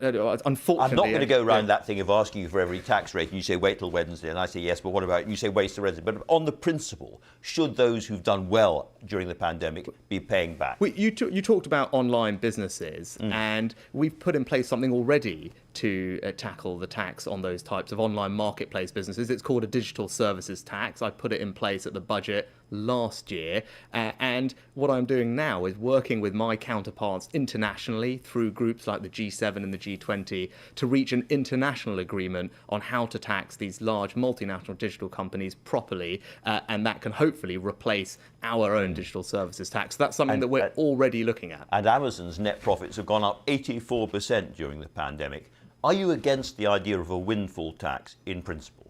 Unfortunately, I'm not going to go around that thing of asking you for every tax rate, and you say wait till Wednesday, and I say yes, but what about? And you say wait till Wednesday. But on the principle, should those who've done well during the pandemic be paying back? You talked about online businesses, and we've put in place something already to tackle the tax on those types of online marketplace businesses. It's called a digital services tax. I put it in place at the budget last year, and what I'm doing now is working with my counterparts internationally through groups like the G7 and the G20 to reach an international agreement on how to tax these large multinational digital companies properly, and that can hopefully replace our own digital services tax. So that's something that we're already looking at. And Amazon's net profits have gone up 84% during the pandemic. Are you against the idea of a windfall tax in principle?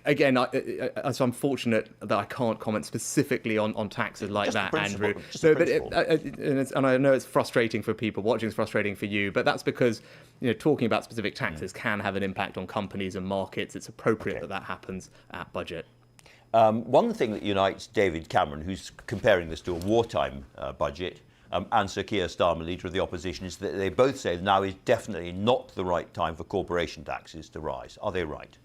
Again, so I'm fortunate that I can't comment specifically on taxes like that, Andrew. So, but and I know it's frustrating for people watching, it's frustrating for you, but that's because talking about specific taxes can have an impact on companies and markets. It's appropriate that happens at budget. One thing that unites David Cameron, who's comparing this to a wartime budget, and Sir Keir Starmer, leader of the opposition, is that they both say now is definitely not the right time for corporation taxes to rise. Are they right?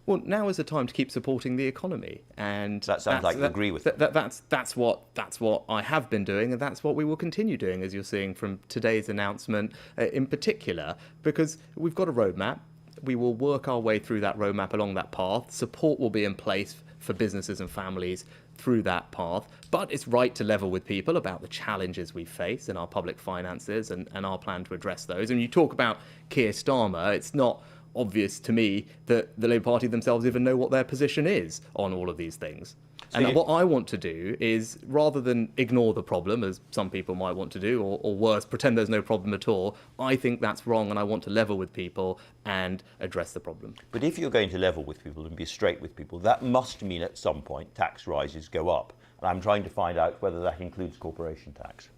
Well, now is the time to keep supporting the economy, and that sounds like you agree with that. That's what I have been doing, and that's what we will continue doing, as you're seeing from today's announcement in particular, because we've got a roadmap. We will work our way through that roadmap along that path. Support will be in place for businesses and families through that path, but it's right to level with people about the challenges we face in our public finances and our plan to address those. And you talk about Keir Starmer, it's not obvious to me that the Labour Party themselves even know what their position is on all of these things. And what I want to do is, rather than ignore the problem, as some people might want to do, or worse, pretend there's no problem at all, I think that's wrong, and I want to level with people and address the problem. But if you're going to level with people and be straight with people, that must mean at some point tax rises go up. And I'm trying to find out whether that includes corporation tax.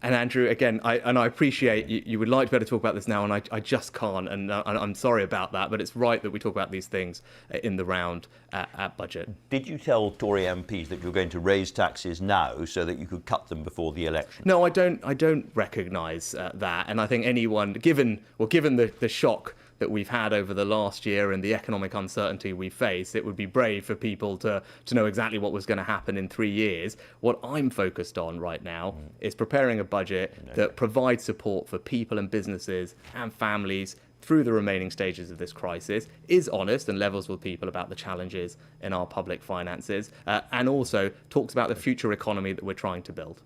And Andrew, again, I appreciate you would like to be able to talk about this now, and I just can't, and I'm sorry about that, but it's right that we talk about these things in the round at budget. Did you tell Tory MPs that you're going to raise taxes now so that you could cut them before the election? No, I don't recognise that, and I think anyone, given the shock that we've had over the last year and the economic uncertainty we face, it would be brave for people to know exactly what was going to happen in 3 years. What I'm focused on right now is preparing a budget that provides support for people and businesses and families through the remaining stages of this crisis, is honest and levels with people about the challenges in our public finances, and also talks about the future economy that we're trying to build.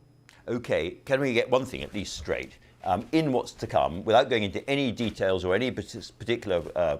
OK, can we get one thing at least straight? In what's to come, without going into any details or any particular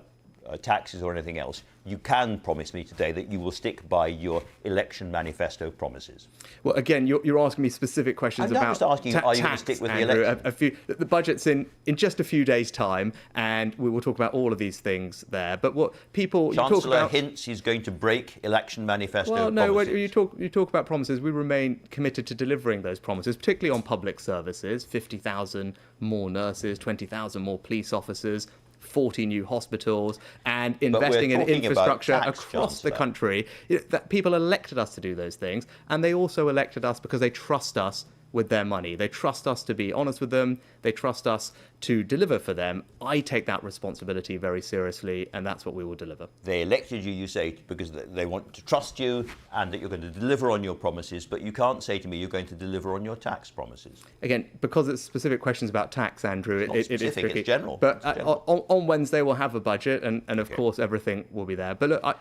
taxes or anything else, you can promise me today that you will stick by your election manifesto promises. Well, again, you're asking me specific questions about just asking, are you going to stick with Andrew, the election? The budget's in just a few days' time, and we will talk about all of these things there. But what people Chancellor you talk about, hints he's going to break election manifesto well, no, promises. you talk about promises. We remain committed to delivering those promises, particularly on public services. 50,000 more nurses, 20,000 more police officers, 40 new hospitals, and investing in infrastructure across the country. That people elected us to do those things, and they also elected us because they trust us with their money. They trust us to be honest with them. They trust us to deliver for them. I take that responsibility very seriously, and that's what we will deliver. They elected you, you say, because they want to trust you and that you're going to deliver on your promises, but you can't say to me you're going to deliver on your tax promises. Again, because it's specific questions about tax, Andrew, it is tricky. It's general. But it's general. On Wednesday we'll have a budget, and of course everything will be there. But look,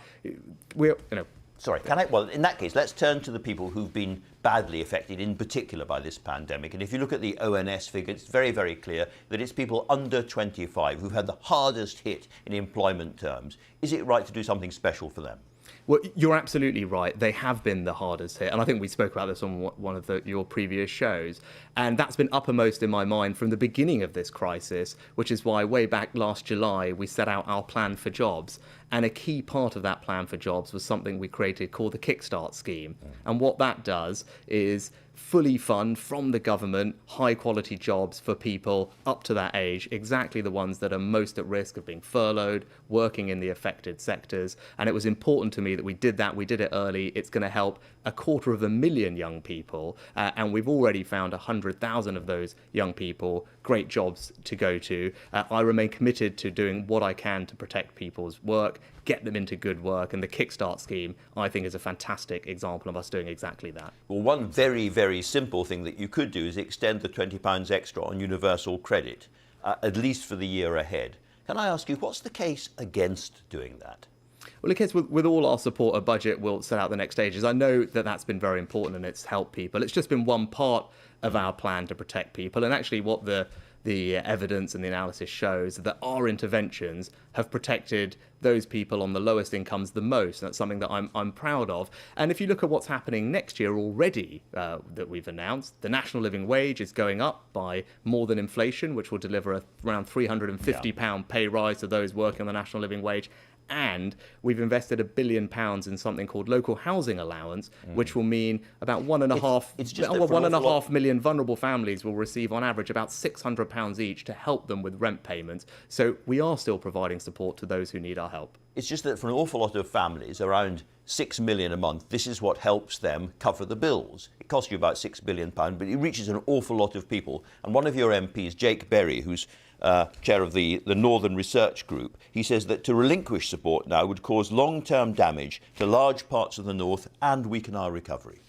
Sorry, well, in that case, let's turn to the people who've been badly affected, in particular, by this pandemic. And if you look at the ONS figure, it's very, very clear that it's people under 25 who've had the hardest hit in employment terms. Is it right to do something special for them? Well, you're absolutely right. They have been the hardest hit. And I think we spoke about this on one of your previous shows. And that's been uppermost in my mind from the beginning of this crisis, which is why way back last July, we set out our plan for jobs. And a key part of that plan for jobs was something we created called the Kickstart scheme. And what that does is fully fund from the government high quality jobs for people up to that age, exactly the ones that are most at risk of being furloughed, working in the affected sectors. And it was important to me that we did that. We did it early. It's going to help 250,000 young people. And we've already found 100,000 of those young people great jobs to go to. I remain committed to doing what I can to protect people's work, get them into good work. And the Kickstart scheme, I think, is a fantastic example of us doing exactly that. Well, one very, very simple thing that you could do is extend the £20 extra on universal credit, at least for the year ahead. Can I ask you, what's the case against doing that? Well, in case with all our support, a budget will set out the next stages. I know that that's been very important and it's helped people. It's just been one part of our plan to protect people. And actually what the evidence and the analysis shows that our interventions have protected those people on the lowest incomes the most. And that's something that I'm proud of. And if you look at what's happening next year already that we've announced, the national living wage is going up by more than inflation, which will deliver around £350 pay rise to those working on the national living wage. And we've invested £1 billion in something called local housing allowance, which will mean about 1.5 million vulnerable families will receive on average about £600 each to help them with rent payments. So we are still providing support to those who need our help. It's just that for an awful lot of families, around 6 million a month, this is what helps them cover the bills. It costs you about £6 billion, but it reaches an awful lot of people. And one of your MPs, Jake Berry, who's chair of the Northern Research Group, he says that to relinquish support now would cause long-term damage to large parts of the North and weaken our recovery.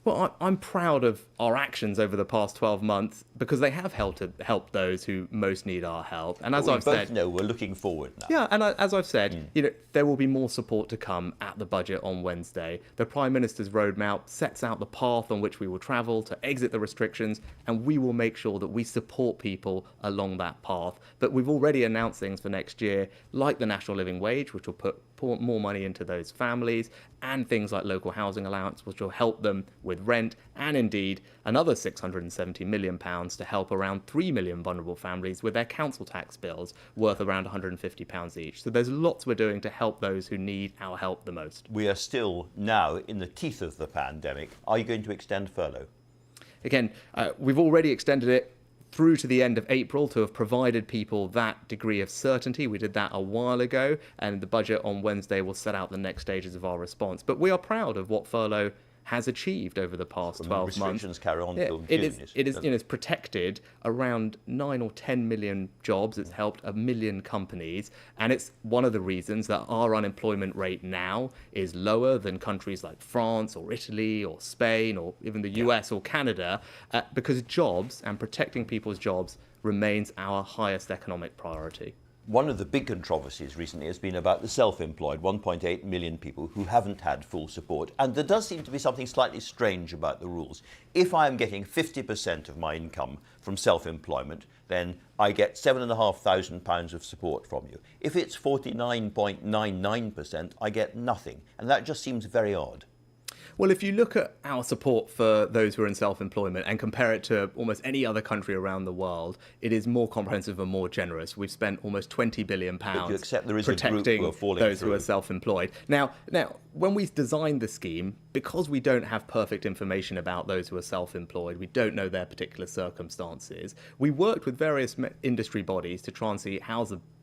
Well, I'm proud of our actions over the past 12 months because they have helped those who most need our help. And as I've said, no, we're looking forward now. Yeah, and as I've said, there will be more support to come at the budget on Wednesday. The Prime Minister's roadmap sets out the path on which we will travel to exit the restrictions, and we will make sure that we support people along that path. But we've already announced things for next year, like the national living wage, which will put more money into those families, and things like local housing allowance, which will help them with rent, and indeed another £670 million to help around 3 million vulnerable families with their council tax bills worth around £150 each. So there's lots we're doing to help those who need our help the most. We are still now in the teeth of the pandemic. Are you going to extend furlough? Again, we've already extended it through to the end of April to have provided people that degree of certainty. We did that a while ago, and the budget on Wednesday will set out the next stages of our response. But we are proud of what furlough has achieved over the past 12 months. Restrictions carry on till June. It's protected around 9 or 10 million jobs. It's helped 1 million companies. And it's one of the reasons that our unemployment rate now is lower than countries like France or Italy or Spain or even the US or Canada, because jobs and protecting people's jobs remains our highest economic priority. One of the big controversies recently has been about the self-employed, 1.8 million people who haven't had full support. And there does seem to be something slightly strange about the rules. If I am getting 50% of my income from self-employment, then I get £7,500 of support from you. If it's 49.99%, I get nothing. And that just seems very odd. Well, if you look at our support for those who are in self-employment and compare it to almost any other country around the world, it is more comprehensive and more generous. We've spent almost £20 billion protecting those who are self-employed. Now, when we designed the scheme, because we don't have perfect information about those who are self-employed, we don't know their particular circumstances, we worked with various industry bodies to try and see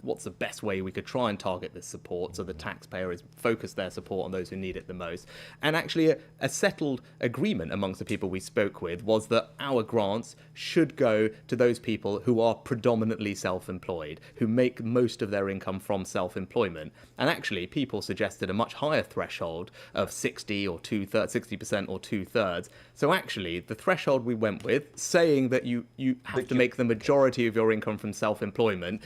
what's the best way we could try and target this support so the taxpayer is focused their support on those who need it the most. And actually a settled agreement amongst the people we spoke with was that our grants should go to those people who are predominantly self-employed, who make most of their income from self-employment. And actually people suggested a much higher threshold of 60% or 2/3. So actually the threshold we went with, saying that you have to make the majority of your income from self-employment,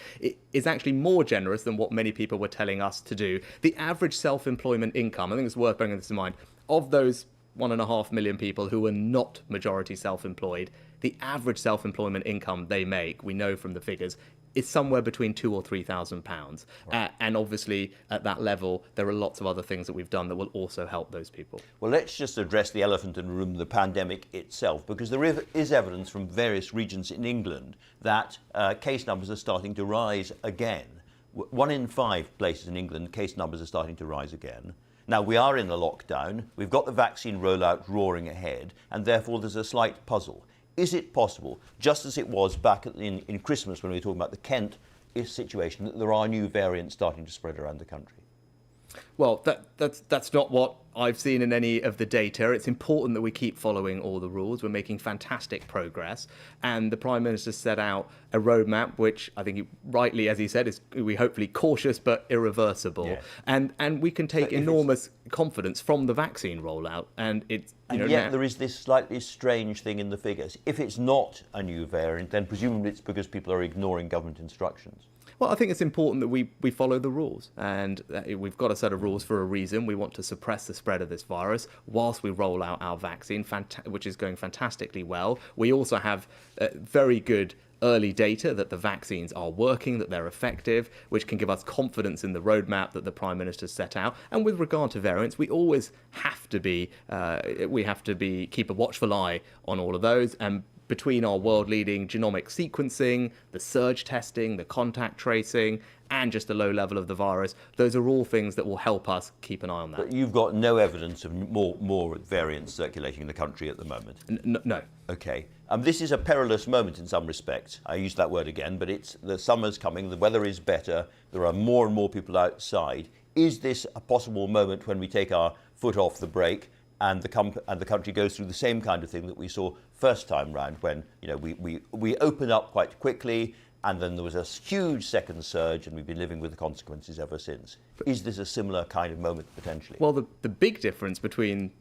is actually more generous than what many people were telling us to do. The average self-employment income, I think it's worth bearing this in mind, of those 1.5 million people who are not majority self-employed, the average self-employment income they make, we know from the figures, is somewhere between £2,000 or £3,000. Right. And obviously at that level, there are lots of other things that we've done that will also help those people. Well, let's just address the elephant in the room, the pandemic itself, because there is evidence from various regions in England that case numbers are starting to rise again. 1 in 5 places in England, case numbers are starting to rise again. Now, we are in a lockdown, we've got the vaccine rollout roaring ahead, and therefore there's a slight puzzle. Is it possible, just as it was back in Christmas when we were talking about the Kent situation, that there are new variants starting to spread around the country? Well, that's not what I've seen in any of the data. It's important that we keep following all the rules. We're making fantastic progress. And the Prime Minister set out a roadmap, which I think rightly, as he said, is we hopefully cautious but irreversible. Yeah. And we can take enormous confidence from the vaccine rollout. And it's yet there is this slightly strange thing in the figures. If it's not a new variant, then presumably it's because people are ignoring government instructions. Well, I think it's important that we follow the rules, and we've got a set of rules for a reason. We want to suppress the spread of this virus whilst we roll out our vaccine, which is going fantastically well. We also have very good early data that the vaccines are working, that they're effective, which can give us confidence in the roadmap that the Prime Minister set out. And with regard to variants, we always have to keep a watchful eye on all of those. And between our world-leading genomic sequencing, the surge testing, the contact tracing, and just the low level of the virus, those are all things that will help us keep an eye on that. But you've got no evidence of more variants circulating in the country at the moment? No. OK. This is a perilous moment in some respects. I use that word again, but the summer's coming, the weather is better, there are more and more people outside. Is this a possible moment when we take our foot off the brake and the country goes through the same kind of thing that we saw first time round, when we opened up quite quickly and then there was a huge second surge and we've been living with the consequences ever since? Is this a similar kind of moment potentially? Well, the big difference between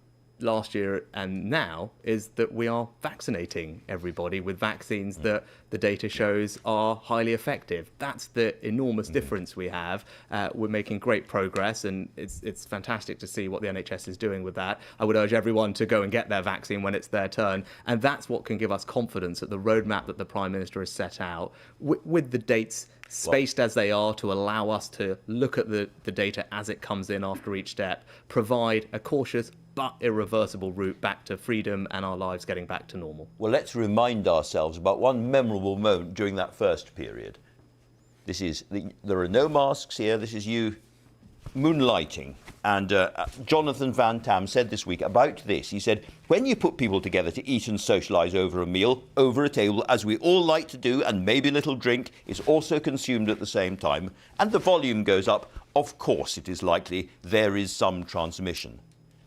last year and now is that we are vaccinating everybody with vaccines that the data shows are highly effective. That's the enormous difference we have. We're making great progress, and it's fantastic to see what the NHS is doing with that. I would urge everyone to go and get their vaccine when it's their turn, and that's what can give us confidence that the roadmap that the Prime Minister has set out, with the dates spaced as they are to allow us to look at the data as it comes in after each step, provide a cautious but irreversible route back to freedom and our lives getting back to normal. Well, let's remind ourselves about one memorable moment during that first period. There are no masks here. This is you moonlighting. And Jonathan Van Tam said this week about this. He said, when you put people together to eat and socialise over a meal, over a table, as we all like to do, and maybe a little drink is also consumed at the same time, and the volume goes up, of course it is likely there is some transmission.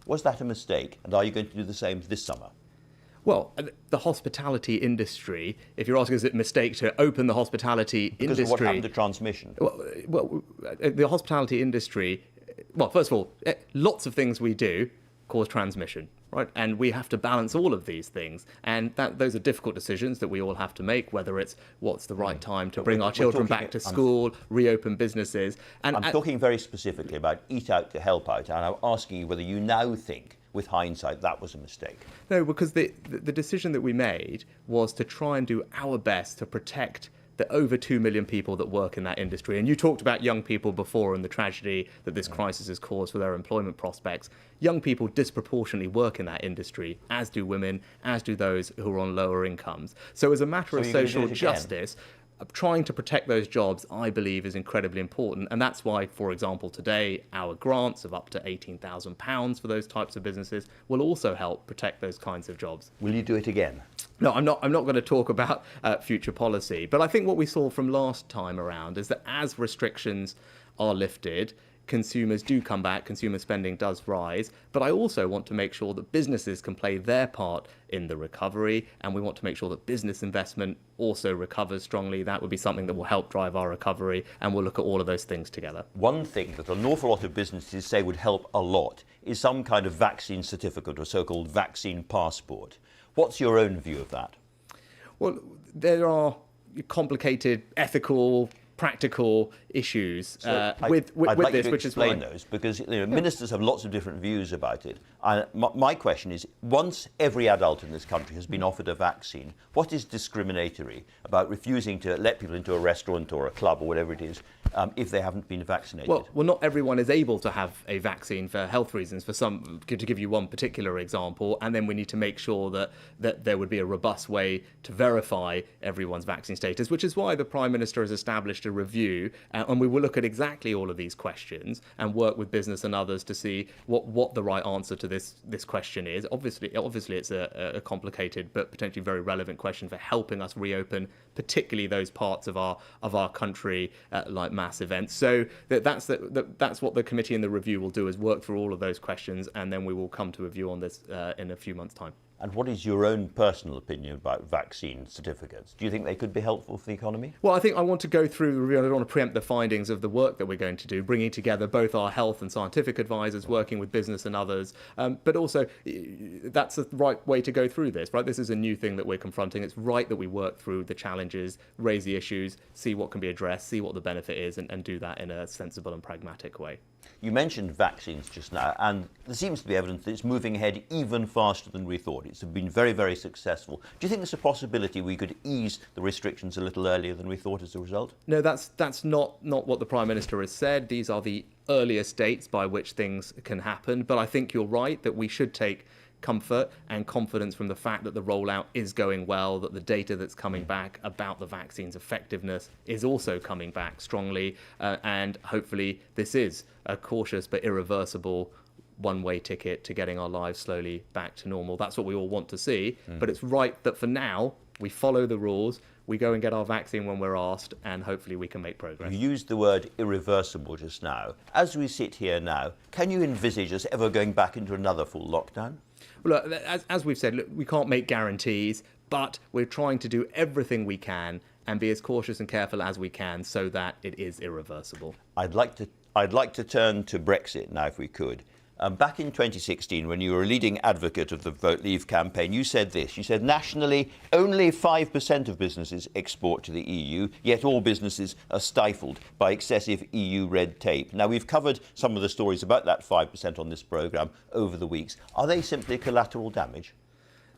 Was that a mistake? And are you going to do the same this summer? Well, the hospitality industry, if you're asking, is it a mistake to open the hospitality industry? Because of what happened to transmission? Well, the hospitality industry, well, first of all, lots of things we do cause transmission, right? And we have to balance all of these things. And those are difficult decisions that we all have to make, whether it's what's the right time to bring our children back to school, reopen businesses. And I'm talking very specifically about eat out to help out. And I'm asking you whether you now think, with hindsight, that was a mistake. No, because the decision that we made was to try and do our best to protect the over 2 million people that work in that industry. And you talked about young people before and the tragedy that this crisis has caused for their employment prospects. Young people disproportionately work in that industry, as do women, as do those who are on lower incomes. So as a matter of social justice, trying to protect those jobs, I believe, is incredibly important. And that's why, for example, today, our grants of up to £18,000 for those types of businesses will also help protect those kinds of jobs. Will you do it again? No, I'm not going to talk about future policy. But I think what we saw from last time around is that as restrictions are lifted, consumers do come back, consumer spending does rise. But I also want to make sure that businesses can play their part in the recovery, and we want to make sure that business investment also recovers strongly. That would be something that will help drive our recovery, and we'll look at all of those things together. One thing that an awful lot of businesses say would help a lot is some kind of vaccine certificate or so-called vaccine passport. What's your own view of that? Well, there are complicated ethical, practical issues with this, which is why. I'd like you to explain those, because ministers have lots of different views about it. My question is, once every adult in this country has been offered a vaccine, what is discriminatory about refusing to let people into a restaurant or a club or whatever it is if they haven't been vaccinated? Well, not everyone is able to have a vaccine for health reasons. For some, to give you one particular example, and then we need to make sure that there would be a robust way to verify everyone's vaccine status, which is why the Prime Minister has established a review, and we will look at exactly all of these questions and work with business and others to see what the right answer to this question is. Obviously, it's a complicated but potentially very relevant question for helping us reopen, particularly those parts of our country like mass events. So that's what the committee and the review will do, is work through all of those questions, and then we will come to a view on this in a few months' time. And what is your own personal opinion about vaccine certificates? Do you think they could be helpful for the economy? Well, I think I want to go through, I don't want to preempt the findings of the work that we're going to do, bringing together both our health and scientific advisors, working with business and others. But also, that's the right way to go through this, right? This is a new thing that we're confronting. It's right that we work through the challenges, raise the issues, see what can be addressed, see what the benefit is, and do that in a sensible and pragmatic way. You mentioned vaccines just now, and there seems to be evidence that it's moving ahead even faster than we thought. It's been very, very successful. Do you think there's a possibility we could ease the restrictions a little earlier than we thought as a result? No, that's not what the Prime Minister has said. These are the earliest dates by which things can happen. But I think you're right that we should take comfort and confidence from the fact that the rollout is going well, that the data that's coming back about the vaccine's effectiveness is also coming back strongly, and hopefully this is a cautious but irreversible one-way ticket to getting our lives slowly back to normal. That's what we all want to see, but it's right that for now we follow the rules, we go and get our vaccine when we're asked, and hopefully we can make progress. You used the word irreversible just now. As we sit here now, can you envisage us ever going back into another full lockdown? Well, look, as we've said, look, we can't make guarantees, but we're trying to do everything we can and be as cautious and careful as we can so that it is irreversible. I'd like to turn to Brexit now, if we could. Back in 2016, when you were a leading advocate of the Vote Leave campaign, you said this. You said nationally, only 5% of businesses export to the EU, yet all businesses are stifled by excessive EU red tape. Now, we've covered some of the stories about that 5% on this programme over the weeks. Are they simply collateral damage?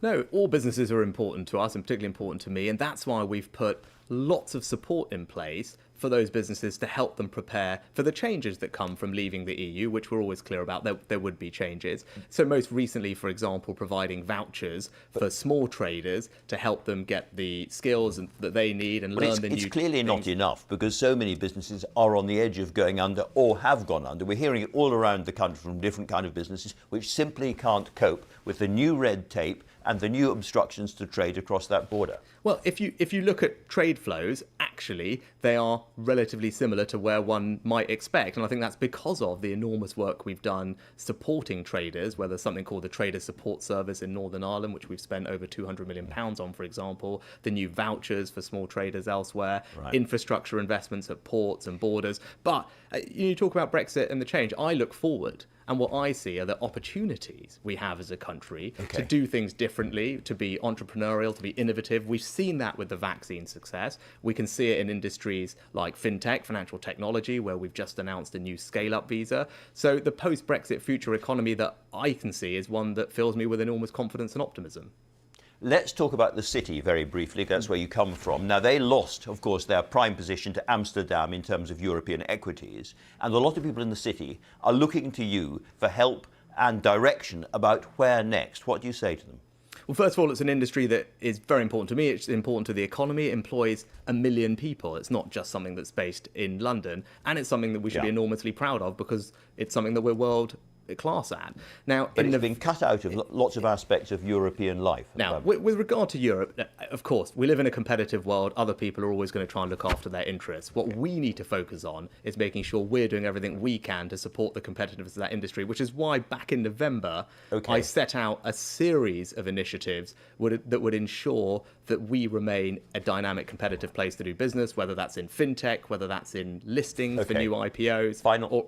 No, all businesses are important to us, and particularly important to me, and that's why we've put lots of support in place for those businesses to help them prepare for the changes that come from leaving the EU, which we're always clear about. There would be changes. So most recently, for example, providing vouchers for small traders to help them get the skills that they need and learn the new It's clearly not enough, because so many businesses are on the edge of going under or have gone under. We're hearing it all around the country from different kind of businesses which simply can't cope with the new red tape and the new obstructions to trade across that border. Well, if you look at trade flows, actually, they are relatively similar to where one might expect. And I think that's because of the enormous work we've done supporting traders, whether something called the Trader Support Service in Northern Ireland, which we've spent over £200 million on, for example, the new vouchers for small traders elsewhere, infrastructure investments at ports and borders. But you talk about Brexit and the change. I look forward. And what I see are the opportunities we have as a country to do things differently, to be entrepreneurial, to be innovative. We've seen that with the vaccine success. We can see it in industries like fintech, financial technology, where we've just announced a new scale-up visa. So the post-Brexit future economy that I can see is one that fills me with enormous confidence and optimism. Let's talk about the city very briefly. That's where you come from. Now, they lost, of course, their prime position to Amsterdam in terms of European equities. And a lot of people in the city are looking to you for help and direction about where next. What do you say to them? Well, first of all, it's an industry that is very important to me. It's important to the economy. It employs 1 million people. It's not just something that's based in London. And it's something that we should be enormously proud of, because it's something that we're world class at. Now, but it's been cut out of lots of aspects of European life. Now, with regard to Europe, of course, we live in a competitive world. Other people are always going to try and look after their interests. What we need to focus on is making sure we're doing everything we can to support the competitiveness of that industry, which is why back in November, I set out a series of initiatives that would ensure that we remain a dynamic, competitive place to do business, whether that's in fintech, whether that's in listings for new IPOs,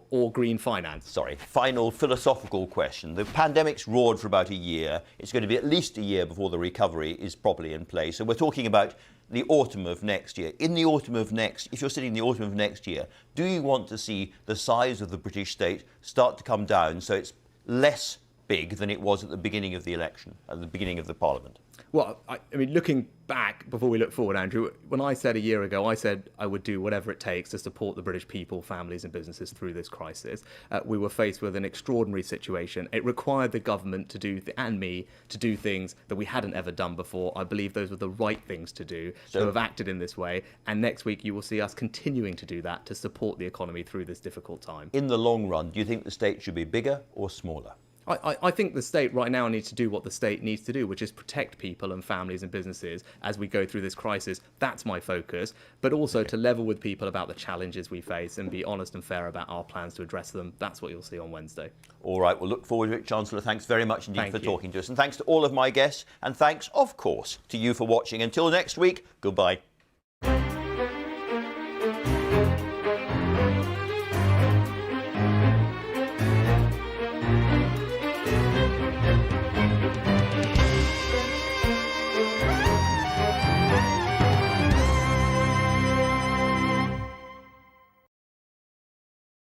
or green finance. Final philosophical question. The pandemic's roared for about a year. It's going to be at least a year before the recovery is properly in place. So we're talking about the autumn of next year. If you're sitting in the autumn of next year, do you want to see the size of the British state start to come down so it's less big than it was at the beginning of the election, at the beginning of the Parliament? Well, I mean, looking back before we look forward, Andrew, when I said a year ago, I said I would do whatever it takes to support the British people, families and businesses through this crisis. We were faced with an extraordinary situation. It required the government to do, and me, to do things that we hadn't ever done before. I believe those were the right things to do, to have acted in this way. And next week you will see us continuing to do that to support the economy through this difficult time. In the long run, do you think the state should be bigger or smaller? I think the state right now needs to do what the state needs to do, which is protect people and families and businesses as we go through this crisis. That's my focus, but also to level with people about the challenges we face and be honest and fair about our plans to address them. That's what you'll see on Wednesday. All right, we'll look forward to it, Chancellor. Thanks very much indeed for talking to us. And thanks to all of my guests. And thanks, of course, to you for watching. Until next week, goodbye.